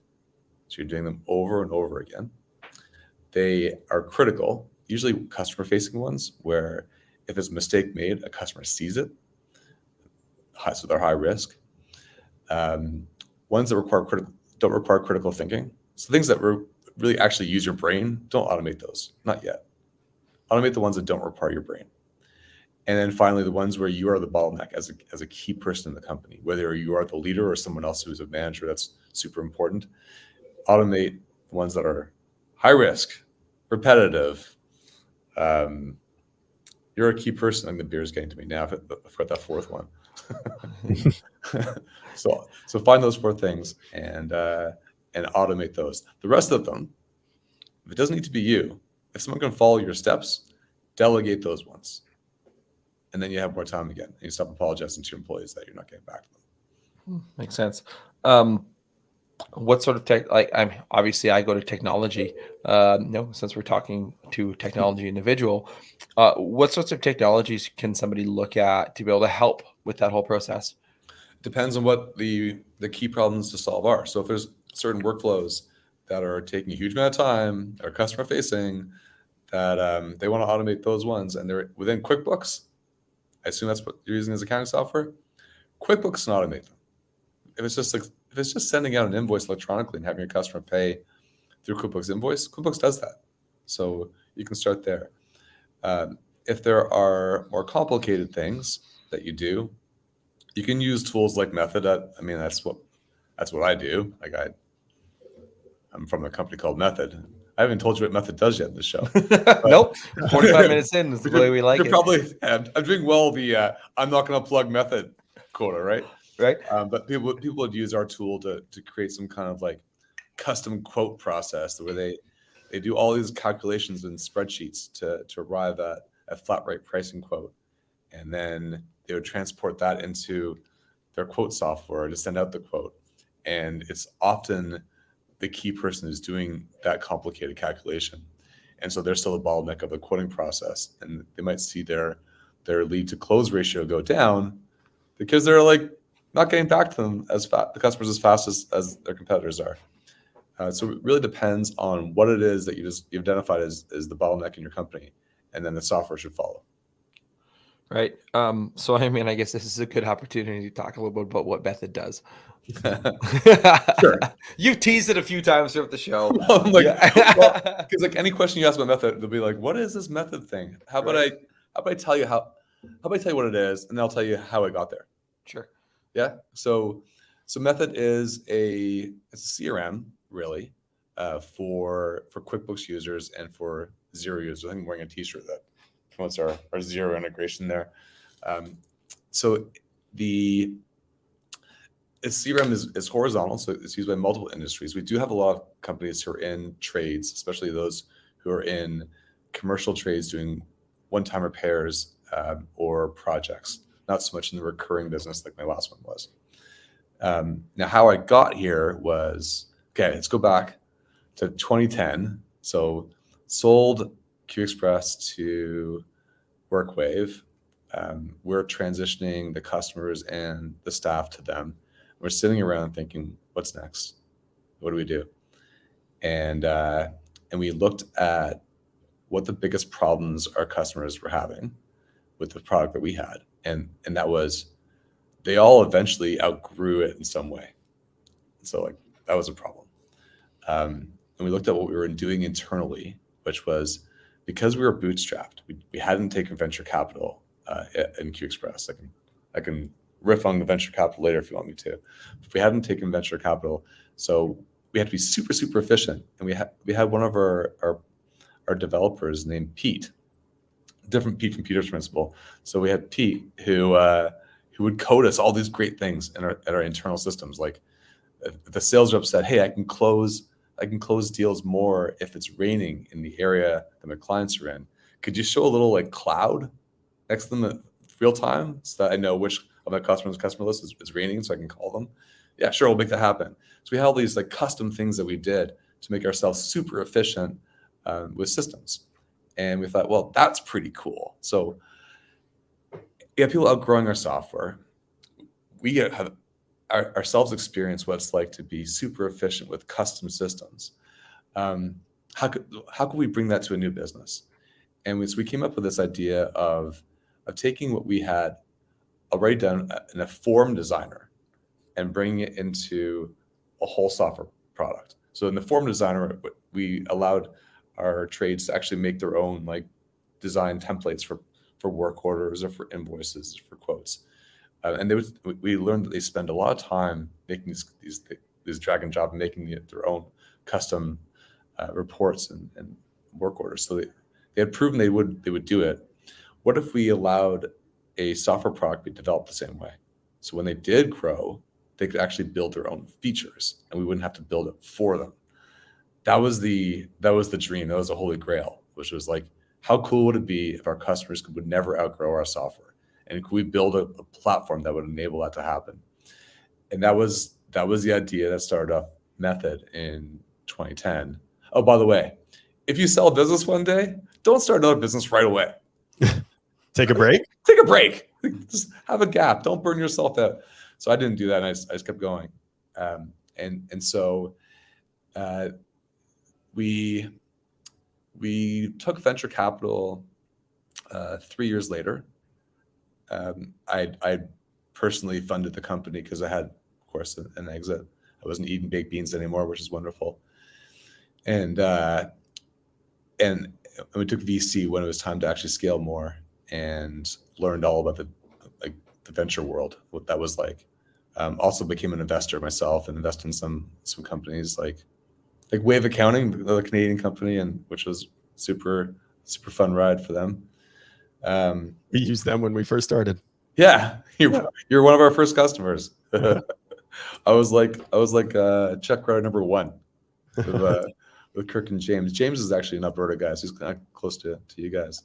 So you're doing them over and over again. They are critical, usually customer-facing ones, where if there's a mistake made, a customer sees it. So they're high risk. Ones that don't require critical thinking. So things that really actually use your brain, don't automate those, not yet. Automate the ones that don't require your brain. And then finally, the ones where you are the bottleneck as a key person in the company, whether you are the leader or someone else who's a manager, that's super important. Automate the ones that are high risk, repetitive. You're a key person. I think the beer's getting to me now. I've got that fourth one. So find those 4 things and automate those. The rest of them, if it doesn't need to be you, if someone can follow your steps, delegate those ones. And then you have more time again. And you stop apologizing to your employees that you're not getting back to them. Makes sense. What sort of tech? Like, I go to technology. Since we're talking to technology individual, what sorts of technologies can somebody look at to be able to help with that whole process? Depends on what the key problems to solve are. So if there's certain workflows that are taking a huge amount of time, are customer facing, that they want to automate those ones, and they're within QuickBooks, I assume that's what you're using as accounting software. QuickBooks can automate them. If it's just sending out an invoice electronically and having your customer pay through QuickBooks Invoice, QuickBooks does that. So you can start there. If there are more complicated things that you do, you can use tools like Method. That's what I do. Like I'm from a company called Method. I haven't told you what Method does yet in the show. Nope. 45 minutes in is the way we like it. Probably, I'm doing well. I'm not going to plug Method quota, right? Right. But people would use our tool to create some kind of like custom quote process where they do all these calculations in spreadsheets to arrive at a flat rate pricing quote, and then they would transport that into their quote software to send out the quote. And it's often the key person who's doing that complicated calculation. And so they're still the bottleneck of the quoting process. And they might see their lead to close ratio go down because they're like not getting back to them the customers as fast as their competitors are. So it really depends on what it is that you've identified as the bottleneck in your company. And then the software should follow. Right. So, I guess this is a good opportunity to talk a little bit about what Method does. Sure. You've teased it a few times throughout the show. Because like any question you ask about Method, they'll be like, "What is this Method thing? How about I tell you what it is, and I'll tell you how I got there." Sure. Yeah. So Method is it's a CRM really for QuickBooks users and for Xero users. I think I'm wearing a T-shirt that promotes our Xero integration there. So its CRM is horizontal, so it's used by multiple industries. We do have a lot of companies who are in trades, especially those who are in commercial trades doing one-time repairs or projects, not so much in the recurring business like my last one was. Now, how I got here was, let's go back to 2010. So sold QExpress to WorkWave. We're transitioning the customers and the staff to them. We're sitting around thinking, what's next? What do we do? And we looked at what the biggest problems our customers were having with the product that we had. And that was, they all eventually outgrew it in some way. So like that was a problem. And we looked at what we were doing internally, which was because we were bootstrapped, we hadn't taken venture capital in Q Express. I can riff on the venture capital later if you want me to. If we hadn't taken venture capital, so we had to be super, super efficient. And we had one of our developers named Pete, different Pete from Peter's Principle. So we had Pete who would code us all these great things in our internal systems. Like the sales rep said, hey, I can close deals more if it's raining in the area that my clients are in. Could you show a little like cloud next to them at real time so that I know which of my customer list is raining so I can call them? Yeah, sure, we'll make that happen. So we had all these like custom things that we did to make ourselves super efficient with systems. And we thought, well, that's pretty cool. So yeah, people outgrowing our software. We have ourselves experience what it's like to be super efficient with custom systems. How could we bring that to a new business? And so we came up with this idea of taking what we had already done in a form designer and bringing it into a whole software product. So in the form designer, we allowed our trades to actually make their own like design templates for work orders or for invoices, for quotes. And we learned that they spend a lot of time making these drag and drop, making their own custom reports and work orders. So they had proven they would do it. What if we allowed a software product to be developed the same way? So when they did grow, they could actually build their own features, and we wouldn't have to build it for them. That was the dream. That was the holy grail, which was like, how cool would it be if our customers would never outgrow our software? And could we build a platform that would enable that to happen? And that was the idea that started off Method in 2010. Oh, by the way, if you sell a business one day, don't start another business right away. Take a break? Take a break. Just have a gap. Don't burn yourself out. So I didn't do that. And I just kept going. And so we took venture capital 3 years later. I personally funded the company because I had, of course, an exit. I wasn't eating baked beans anymore, which is wonderful. And we took VC when it was time to actually scale more, and learned all about the venture world, what that was like. Also became an investor myself and invested in some companies like Wave Accounting, the Canadian company, and which was super fun ride for them. We used them when we first started. Yeah, you're one of our first customers. I was like check writer number one with Kirk and James. James is actually an Alberta guy, so he's kind of close to you guys.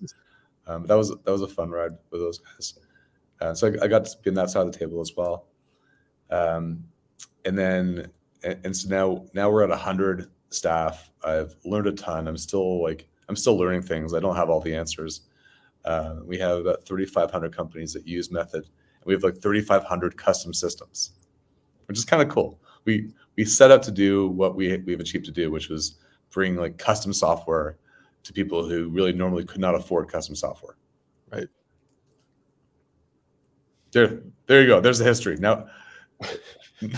That was a fun ride with those guys. So I got to be on that side of the table as well. And so now we're at 100 staff. I've learned a ton. I'm still learning things. I don't have all the answers. We have about 3,500 companies that use Method, and we have like 3,500 custom systems, which is kind of cool. We set out to do what we've achieved to do, which was bring like custom software to people who really normally could not afford custom software. Right. There you go. There's the history. Now you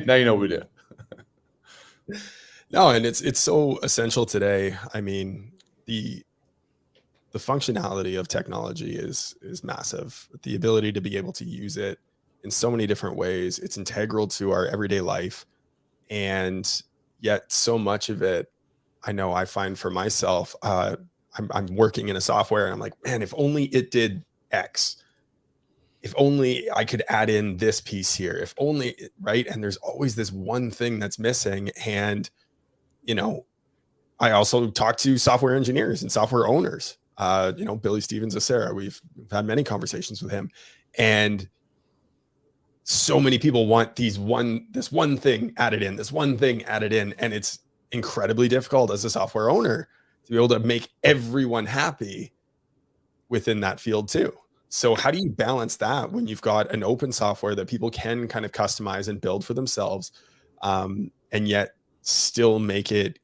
know what we do. No, and it's so essential today. I mean, the functionality of technology is massive. The ability to be able to use it in so many different ways. It's integral to our everyday life. And yet so much of it, I know I find for myself, I'm working in a software and I'm like, man, if only it did X, if only I could add in this piece here, if only, right? And there's always this one thing that's missing. And, I also talk to software engineers and software owners. Billy Stevens of Sarah, we've had many conversations with him, and so many people want this one thing added in, and it's incredibly difficult as a software owner to be able to make everyone happy within that field too. So how do you balance that when you've got an open software that people can kind of customize and build for themselves, and yet still make it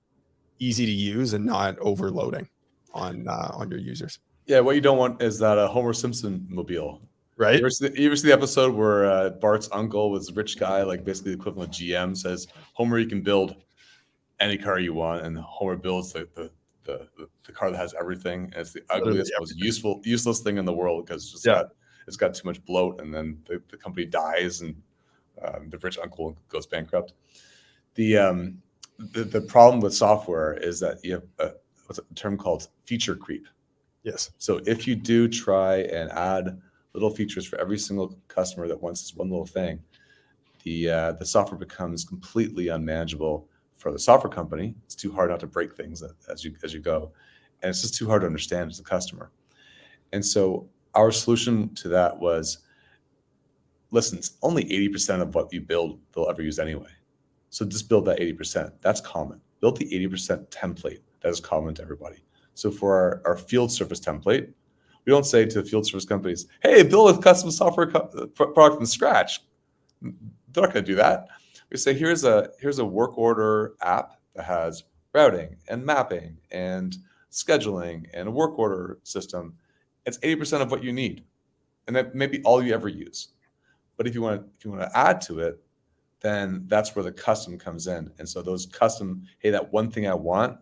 easy to use and not overloading on your users? Yeah, what you don't want is that a Homer Simpson mobile. Right? You ever see the episode where Bart's uncle was a rich guy, like basically the equivalent of GM, says, Homer, you can build any car you want, and Homer builds the car that has everything, and it's the ugliest, most useless thing in the world because it's got too much bloat, and then the company dies, and the rich uncle goes bankrupt. The problem with software is that you have what's a term called feature creep. Yes. So if you do try and add little features for every single customer that wants this one little thing, the software becomes completely unmanageable for the software company. It's too hard not to break things as you go, and it's just too hard to understand as a customer. And so our solution to that was, listen, it's only 80% of what you build they'll ever use anyway. So just build that 80%. That's common. Build the 80% template that is common to everybody. So for our field service template, we don't say to field service companies, hey, build a custom software product from scratch. They're not going to do that. We say, here's a work order app that has routing and mapping and scheduling and a work order system. It's 80% of what you need, and that may be all you ever use. But if you want to add to it, then that's where the custom comes in. And so those custom, hey, that one thing I want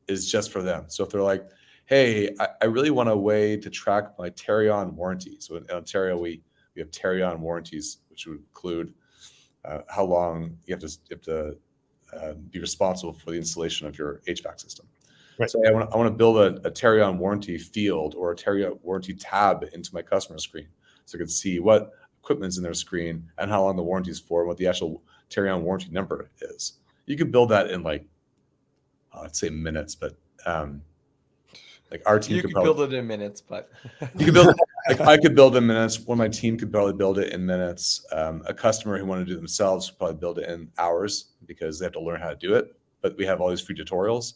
is just for them. So if they're like, hey, I really want a way to track my Tarion warranty. So in Ontario, we have Tarion warranties, which would include how long you have to be responsible for the installation of your HVAC system. Right. So I want to build a Tarion warranty field or a Tarion warranty tab into my customer screen, so I can see what equipment's in their screen and how long the warranty is for, and what the actual Tarion warranty number is. You could build that in I'd say minutes, but like our team could build it in minutes, but you could build I could build it in minutes. One of my team could probably build it in minutes. A customer who wanted to do it themselves would probably build it in hours because they have to learn how to do it. But we have all these free tutorials,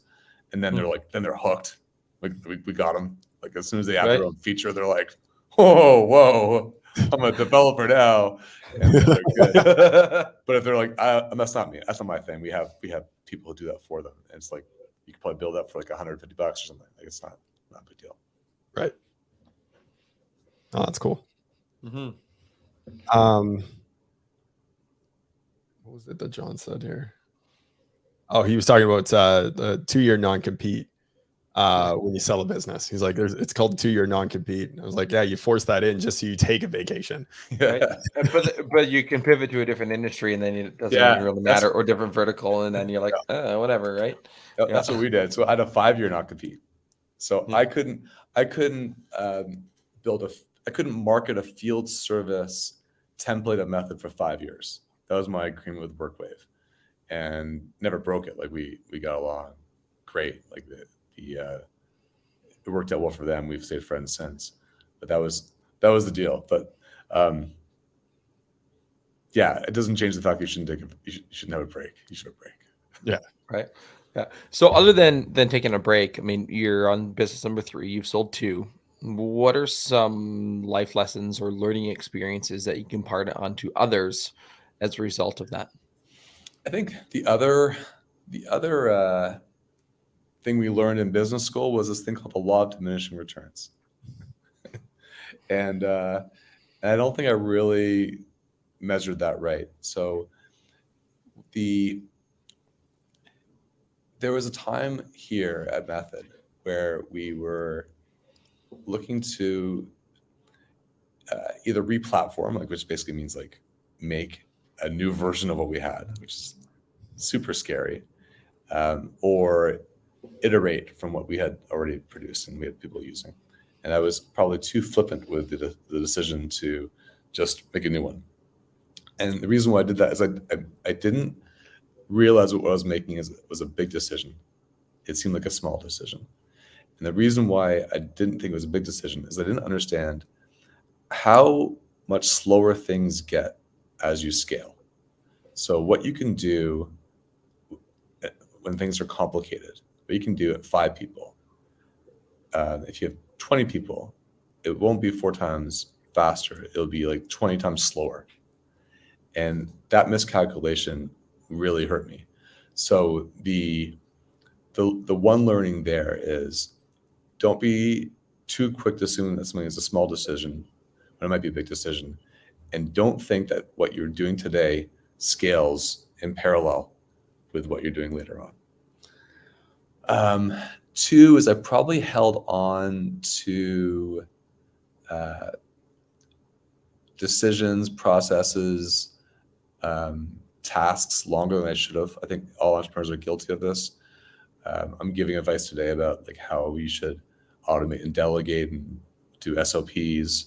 and then they're hooked. Like we got them. Like as soon as they add their own feature, they're like, whoa, I'm a developer now. And they're good. But if they're like, that's not me. That's not my thing. We have people who do that for them. And it's like, you could probably build that for like $150 or something. Like it's not a big deal. Right. Oh, that's cool. Mm-hmm. What was it that John said here? Oh, he was talking about the 2-year non-compete when you sell a business. He's like, it's called 2-year non-compete. I was like, yeah, you force that in just so you take a vacation. Right? but you can pivot to a different industry, and then it doesn't really matter, or different vertical, and then you're like, whatever, right? That's what we did. So I had a 5-year non-compete. So I couldn't I couldn't market a field service template of Method for 5 years. That was my agreement with WorkWave, and never broke it. Like we got along great. Like it worked out well for them. We've stayed friends since. But that was the deal. But it doesn't change the fact that you shouldn't have a break. You should have a break. Yeah. Right. Yeah. So other than taking a break, I mean, you're on business number 3. You've sold 2. What are some life lessons or learning experiences that you can impart onto others as a result of that? I think the other thing we learned in business school was this thing called the law of diminishing returns. And I don't think I really measured that right. So there was a time here at Method where we were looking to either re-platform, which basically means like make a new version of what we had, which is super scary, or iterate from what we had already produced and we had people using. And I was probably too flippant with the decision to just make a new one. And the reason why I did that is I didn't realize what I was making was a big decision. It seemed like a small decision. And the reason why I didn't think it was a big decision is I didn't understand how much slower things get as you scale. So what you can do when things are complicated, what you can do at 5 people, if you have 20 people, it won't be 4 times faster. It'll be like 20 times slower. And that miscalculation really hurt me. So the one learning there is, don't be too quick to assume that something is a small decision when it might be a big decision. And don't think that what you're doing today scales in parallel with what you're doing later on. 2 is I probably held on to decisions, processes, tasks longer than I should have. I think all entrepreneurs are guilty of this. I'm giving advice today about like how we should automate and delegate and do SOPs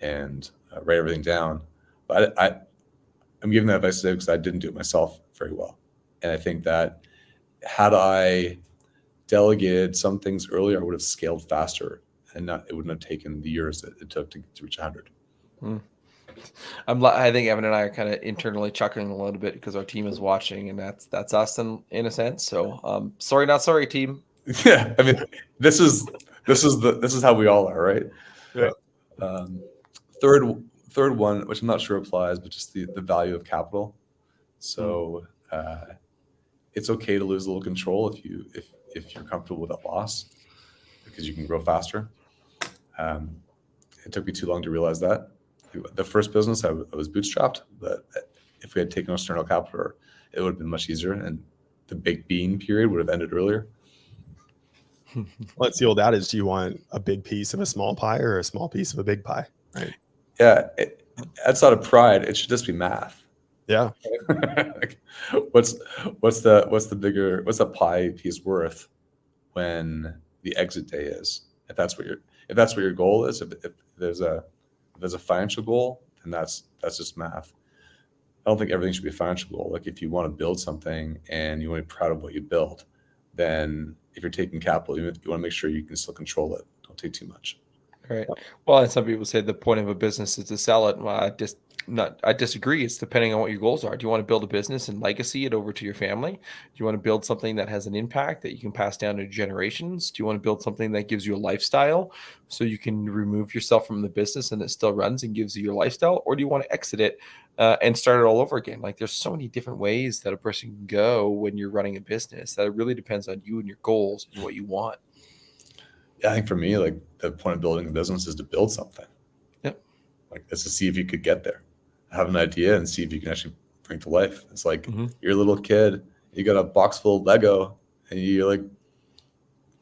and write everything down. But I'm giving that advice today because I didn't do it myself very well. And I think that had I delegated some things earlier, I would have scaled faster, and it wouldn't have taken the years that it took to reach 100. I think Evan and I are kind of internally chuckling a little bit because our team is watching, and that's us in a sense. So sorry, not sorry, team. Yeah, I mean, this is how we all are, right? Yeah. Third one, which I'm not sure applies, but just the value of capital. So it's okay to lose a little control if you're comfortable with that loss, because you can grow faster. It took me too long to realize that. The first business, I was bootstrapped, but if we had taken external capital, it would have been much easier, and the big bean period would have ended earlier. Well, it's the old adage: do you want a big piece of a small pie or a small piece of a big pie? Right? Yeah, that's not a pride. It should just be math. Yeah. Like, what's the pie piece worth when the exit day is? If that's what your goal is, if there's a financial goal, then that's just math. I don't think everything should be a financial goal. Like if you want to build something and you want to be proud of what you built, then if you're taking capital, you want to make sure you can still control it. Don't take too much. Right. Well, and some people say the point of a business is to sell it. Well, I disagree. It's depending on what your goals are. Do you want to build a business and legacy it over to your family? Do you want to build something that has an impact that you can pass down to generations? Do you want to build something that gives you a lifestyle so you can remove yourself from the business and it still runs and gives you your lifestyle? Or do you want to exit it and start it all over again? Like there's so many different ways that a person can go when you're running a business that it really depends on you and your goals and what you want. Yeah, I think for me, like the point of building a business is to build something. Yep. Like it's to see if you could get there. Have an idea and see if you can actually bring it to life. It's like you're a little kid, you got a box full of Lego, and you're like,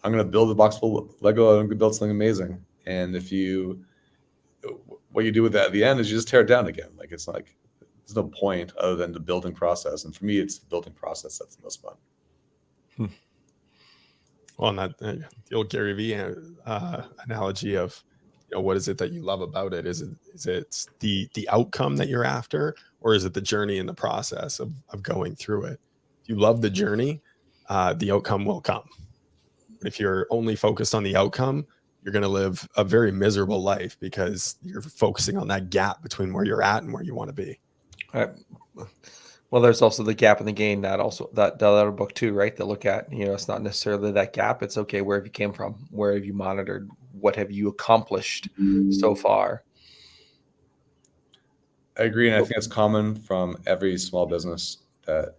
I'm going to build a box full of Lego, and I'm going to build something amazing. And what you do with that at the end is you just tear it down again. Like it's like, there's no point other than the building process. And for me, it's the building process that's the most fun. Well, and that the old Gary Vee analogy of, what is it that you love about it? Is it the outcome that you're after, or is it the journey and the process of going through it? If you love the journey, the outcome will come. But if you're only focused on the outcome, you're going to live a very miserable life because you're focusing on that gap between where you're at and where you want to be. All right. Well, there's also the gap in the gain that other book too, right? That look at, it's not necessarily that gap. It's okay. Where have you came from? Where have you monitored? What have you accomplished so far? I agree. And I think it's common from every small business that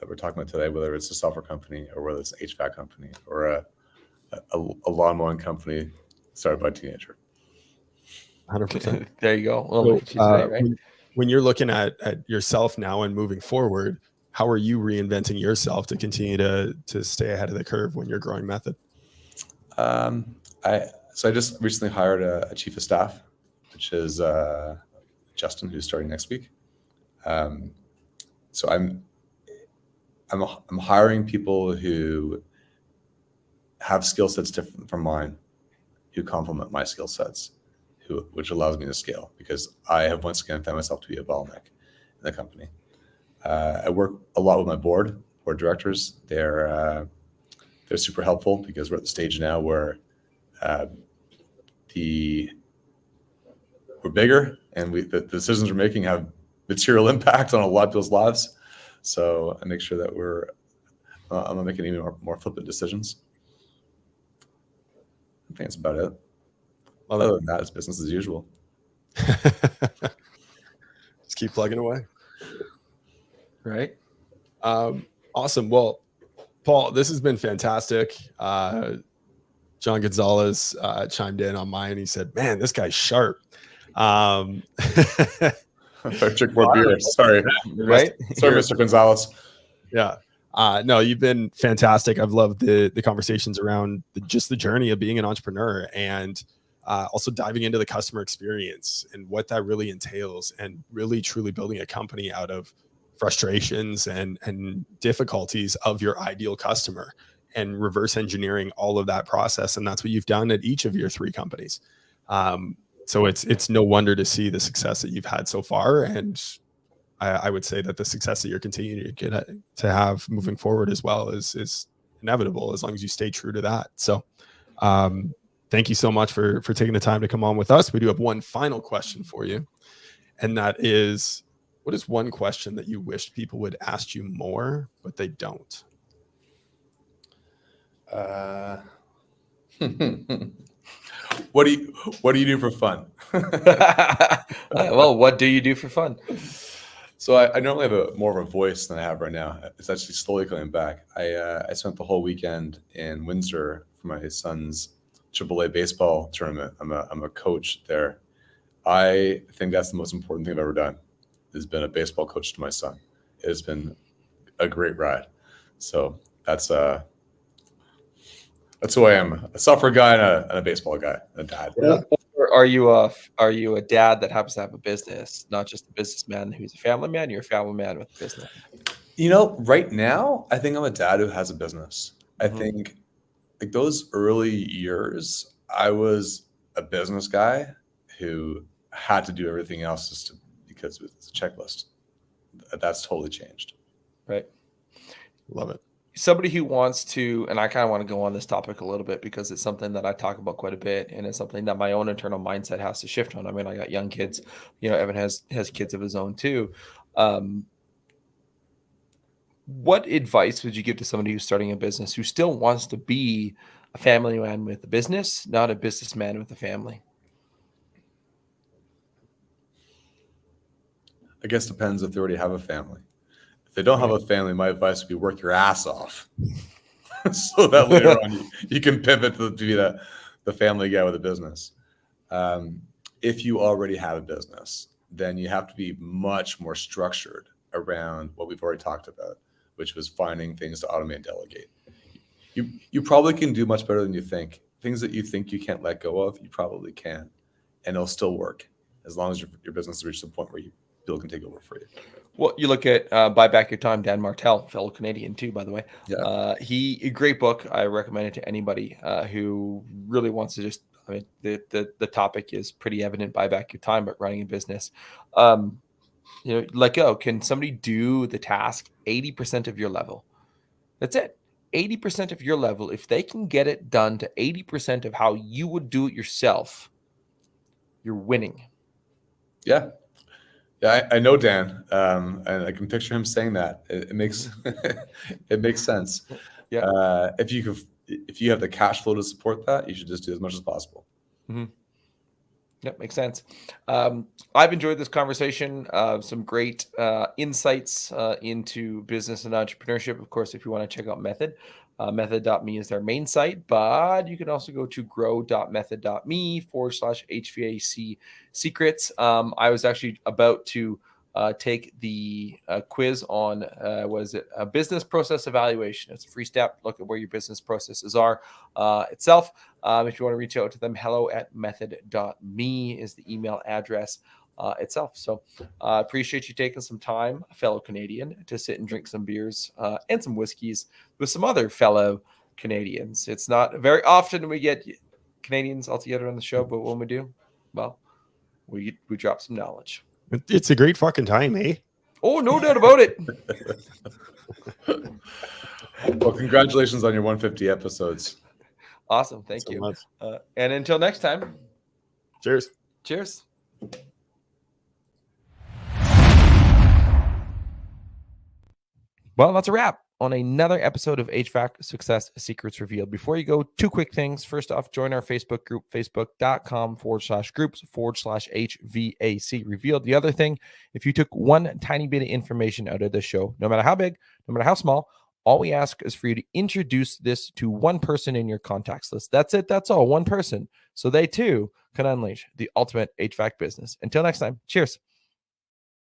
we're talking about today, whether it's a software company or whether it's an HVAC company or a lawn mowing company started by a teenager. 100%. There you go. Well, right? When you're looking at yourself now and moving forward, how are you reinventing yourself to continue to stay ahead of the curve when you're growing Method? So I just recently hired a chief of staff, which is Justin, who's starting next week. So I'm hiring people who have skill sets different from mine, who complement my skill sets, which allows me to scale, because I have once again found myself to be a bottleneck in the company. I work a lot with my board directors. They're super helpful because we're at the stage now where we're bigger and the decisions we're making have material impact on a lot of people's lives. So I make sure that I'm not making any more flippant decisions. I think that's about it. Love Other than that, it's business as usual. it. Just keep plugging away. Right. Awesome. Well, Paul, this has been fantastic. John Gonzalez chimed in on mine. He said, "Man, this guy's sharp." If I drink more beer, sorry. Right. Sorry, Mr. Gonzalez. Yeah. No, you've been fantastic. I've loved the conversations around just the journey of being an entrepreneur, and also diving into the customer experience and what that really entails, and really truly building a company out of frustrations and difficulties of your ideal customer, and reverse engineering all of that process. And that's what you've done at each of your 3 companies. So it's no wonder to see the success that you've had so far. And I would say that the success that you're continuing to have moving forward as well is inevitable, as long as you stay true to that. So thank you so much for taking the time to come on with us. We do have one final question for you. And that is, what is one question that you wish people would ask you more, but they don't? What do you do for fun? Well, what do you do for fun? So I normally have more of a voice than I have right now. It's actually slowly coming back. I spent the whole weekend in Windsor for my son's AAA baseball tournament. I'm a coach there. I think that's the most important thing I've ever done, has been a baseball coach to my son. It has been a great ride. So that's who I am: a software guy and a baseball guy, a dad. Yeah. Or are you a dad that happens to have a business, not just a businessman who's a family man? You're a family man with a business. Right now, I think I'm a dad who has a business. I think like those early years, I was a business guy who had to do everything else because it was a checklist. That's totally changed. Right. Love it. Somebody who wants to, and I kind of want to go on this topic a little bit because it's something that I talk about quite a bit, and it's something that my own internal mindset has to shift on. I mean, I got young kids, Evan has kids of his own too. What advice would you give to somebody who's starting a business, who still wants to be a family man with a business, not a businessman with a family? I guess it depends if they already have a family. If they don't have a family, my advice would be work your ass off so that later on you can pivot to be the family guy with a business. If you already have a business, then you have to be much more structured around what we've already talked about, which was finding things to automate and delegate. You probably can do much better than you think. Things that you think you can't let go of, you probably can, and it'll still work as long as your business reaches the point where people can take over for you. Well, you look at Buy Back Your Time, Dan Martell, fellow Canadian too, by the way. Yeah. A great book. I recommend it to anybody who really wants to just, the topic is pretty evident, buy back your time, but running a business. Let go. Can somebody do the task 80% of your level? That's it. 80% of your level. If they can get it done to 80% of how you would do it yourself, you're winning. Yeah. Yeah, I know Dan, and I can picture him saying that. It makes it makes sense. Yeah. If you have the cash flow to support that, you should just do as much as possible. Mm-hmm. Yep, makes sense. I've enjoyed this conversation. Some great insights into business and entrepreneurship. Of course, if you want to check out Method, method.me is their main site, but you can also go to grow.method.me/HVAC secrets. I was actually about to take the quiz on, a business process evaluation. It's a free step. Look at where your business processes are itself. If you want to reach out to them, hello@method.me is the email address itself. So I appreciate you taking some time, a fellow Canadian, to sit and drink some beers and some whiskeys with some other fellow Canadians. It's not very often we get Canadians all together on the show, but when we do, well, we drop some knowledge. It's a great fucking time, eh? Oh, no doubt about it. Well, congratulations on your 150 episodes. Awesome. Thank you. And until next time. Cheers. Cheers. Well, that's a wrap. on another episode of HVAC Success Secrets Revealed. Before you go, two quick things. First off, join our Facebook group, facebook.com/groups/HVAC Revealed. The other thing, if you took one tiny bit of information out of the show, no matter how big, no matter how small, all we ask is for you to introduce this to one person in your contacts list. That's it. That's all. One person. So they too can unleash the ultimate HVAC business. Until next time, cheers.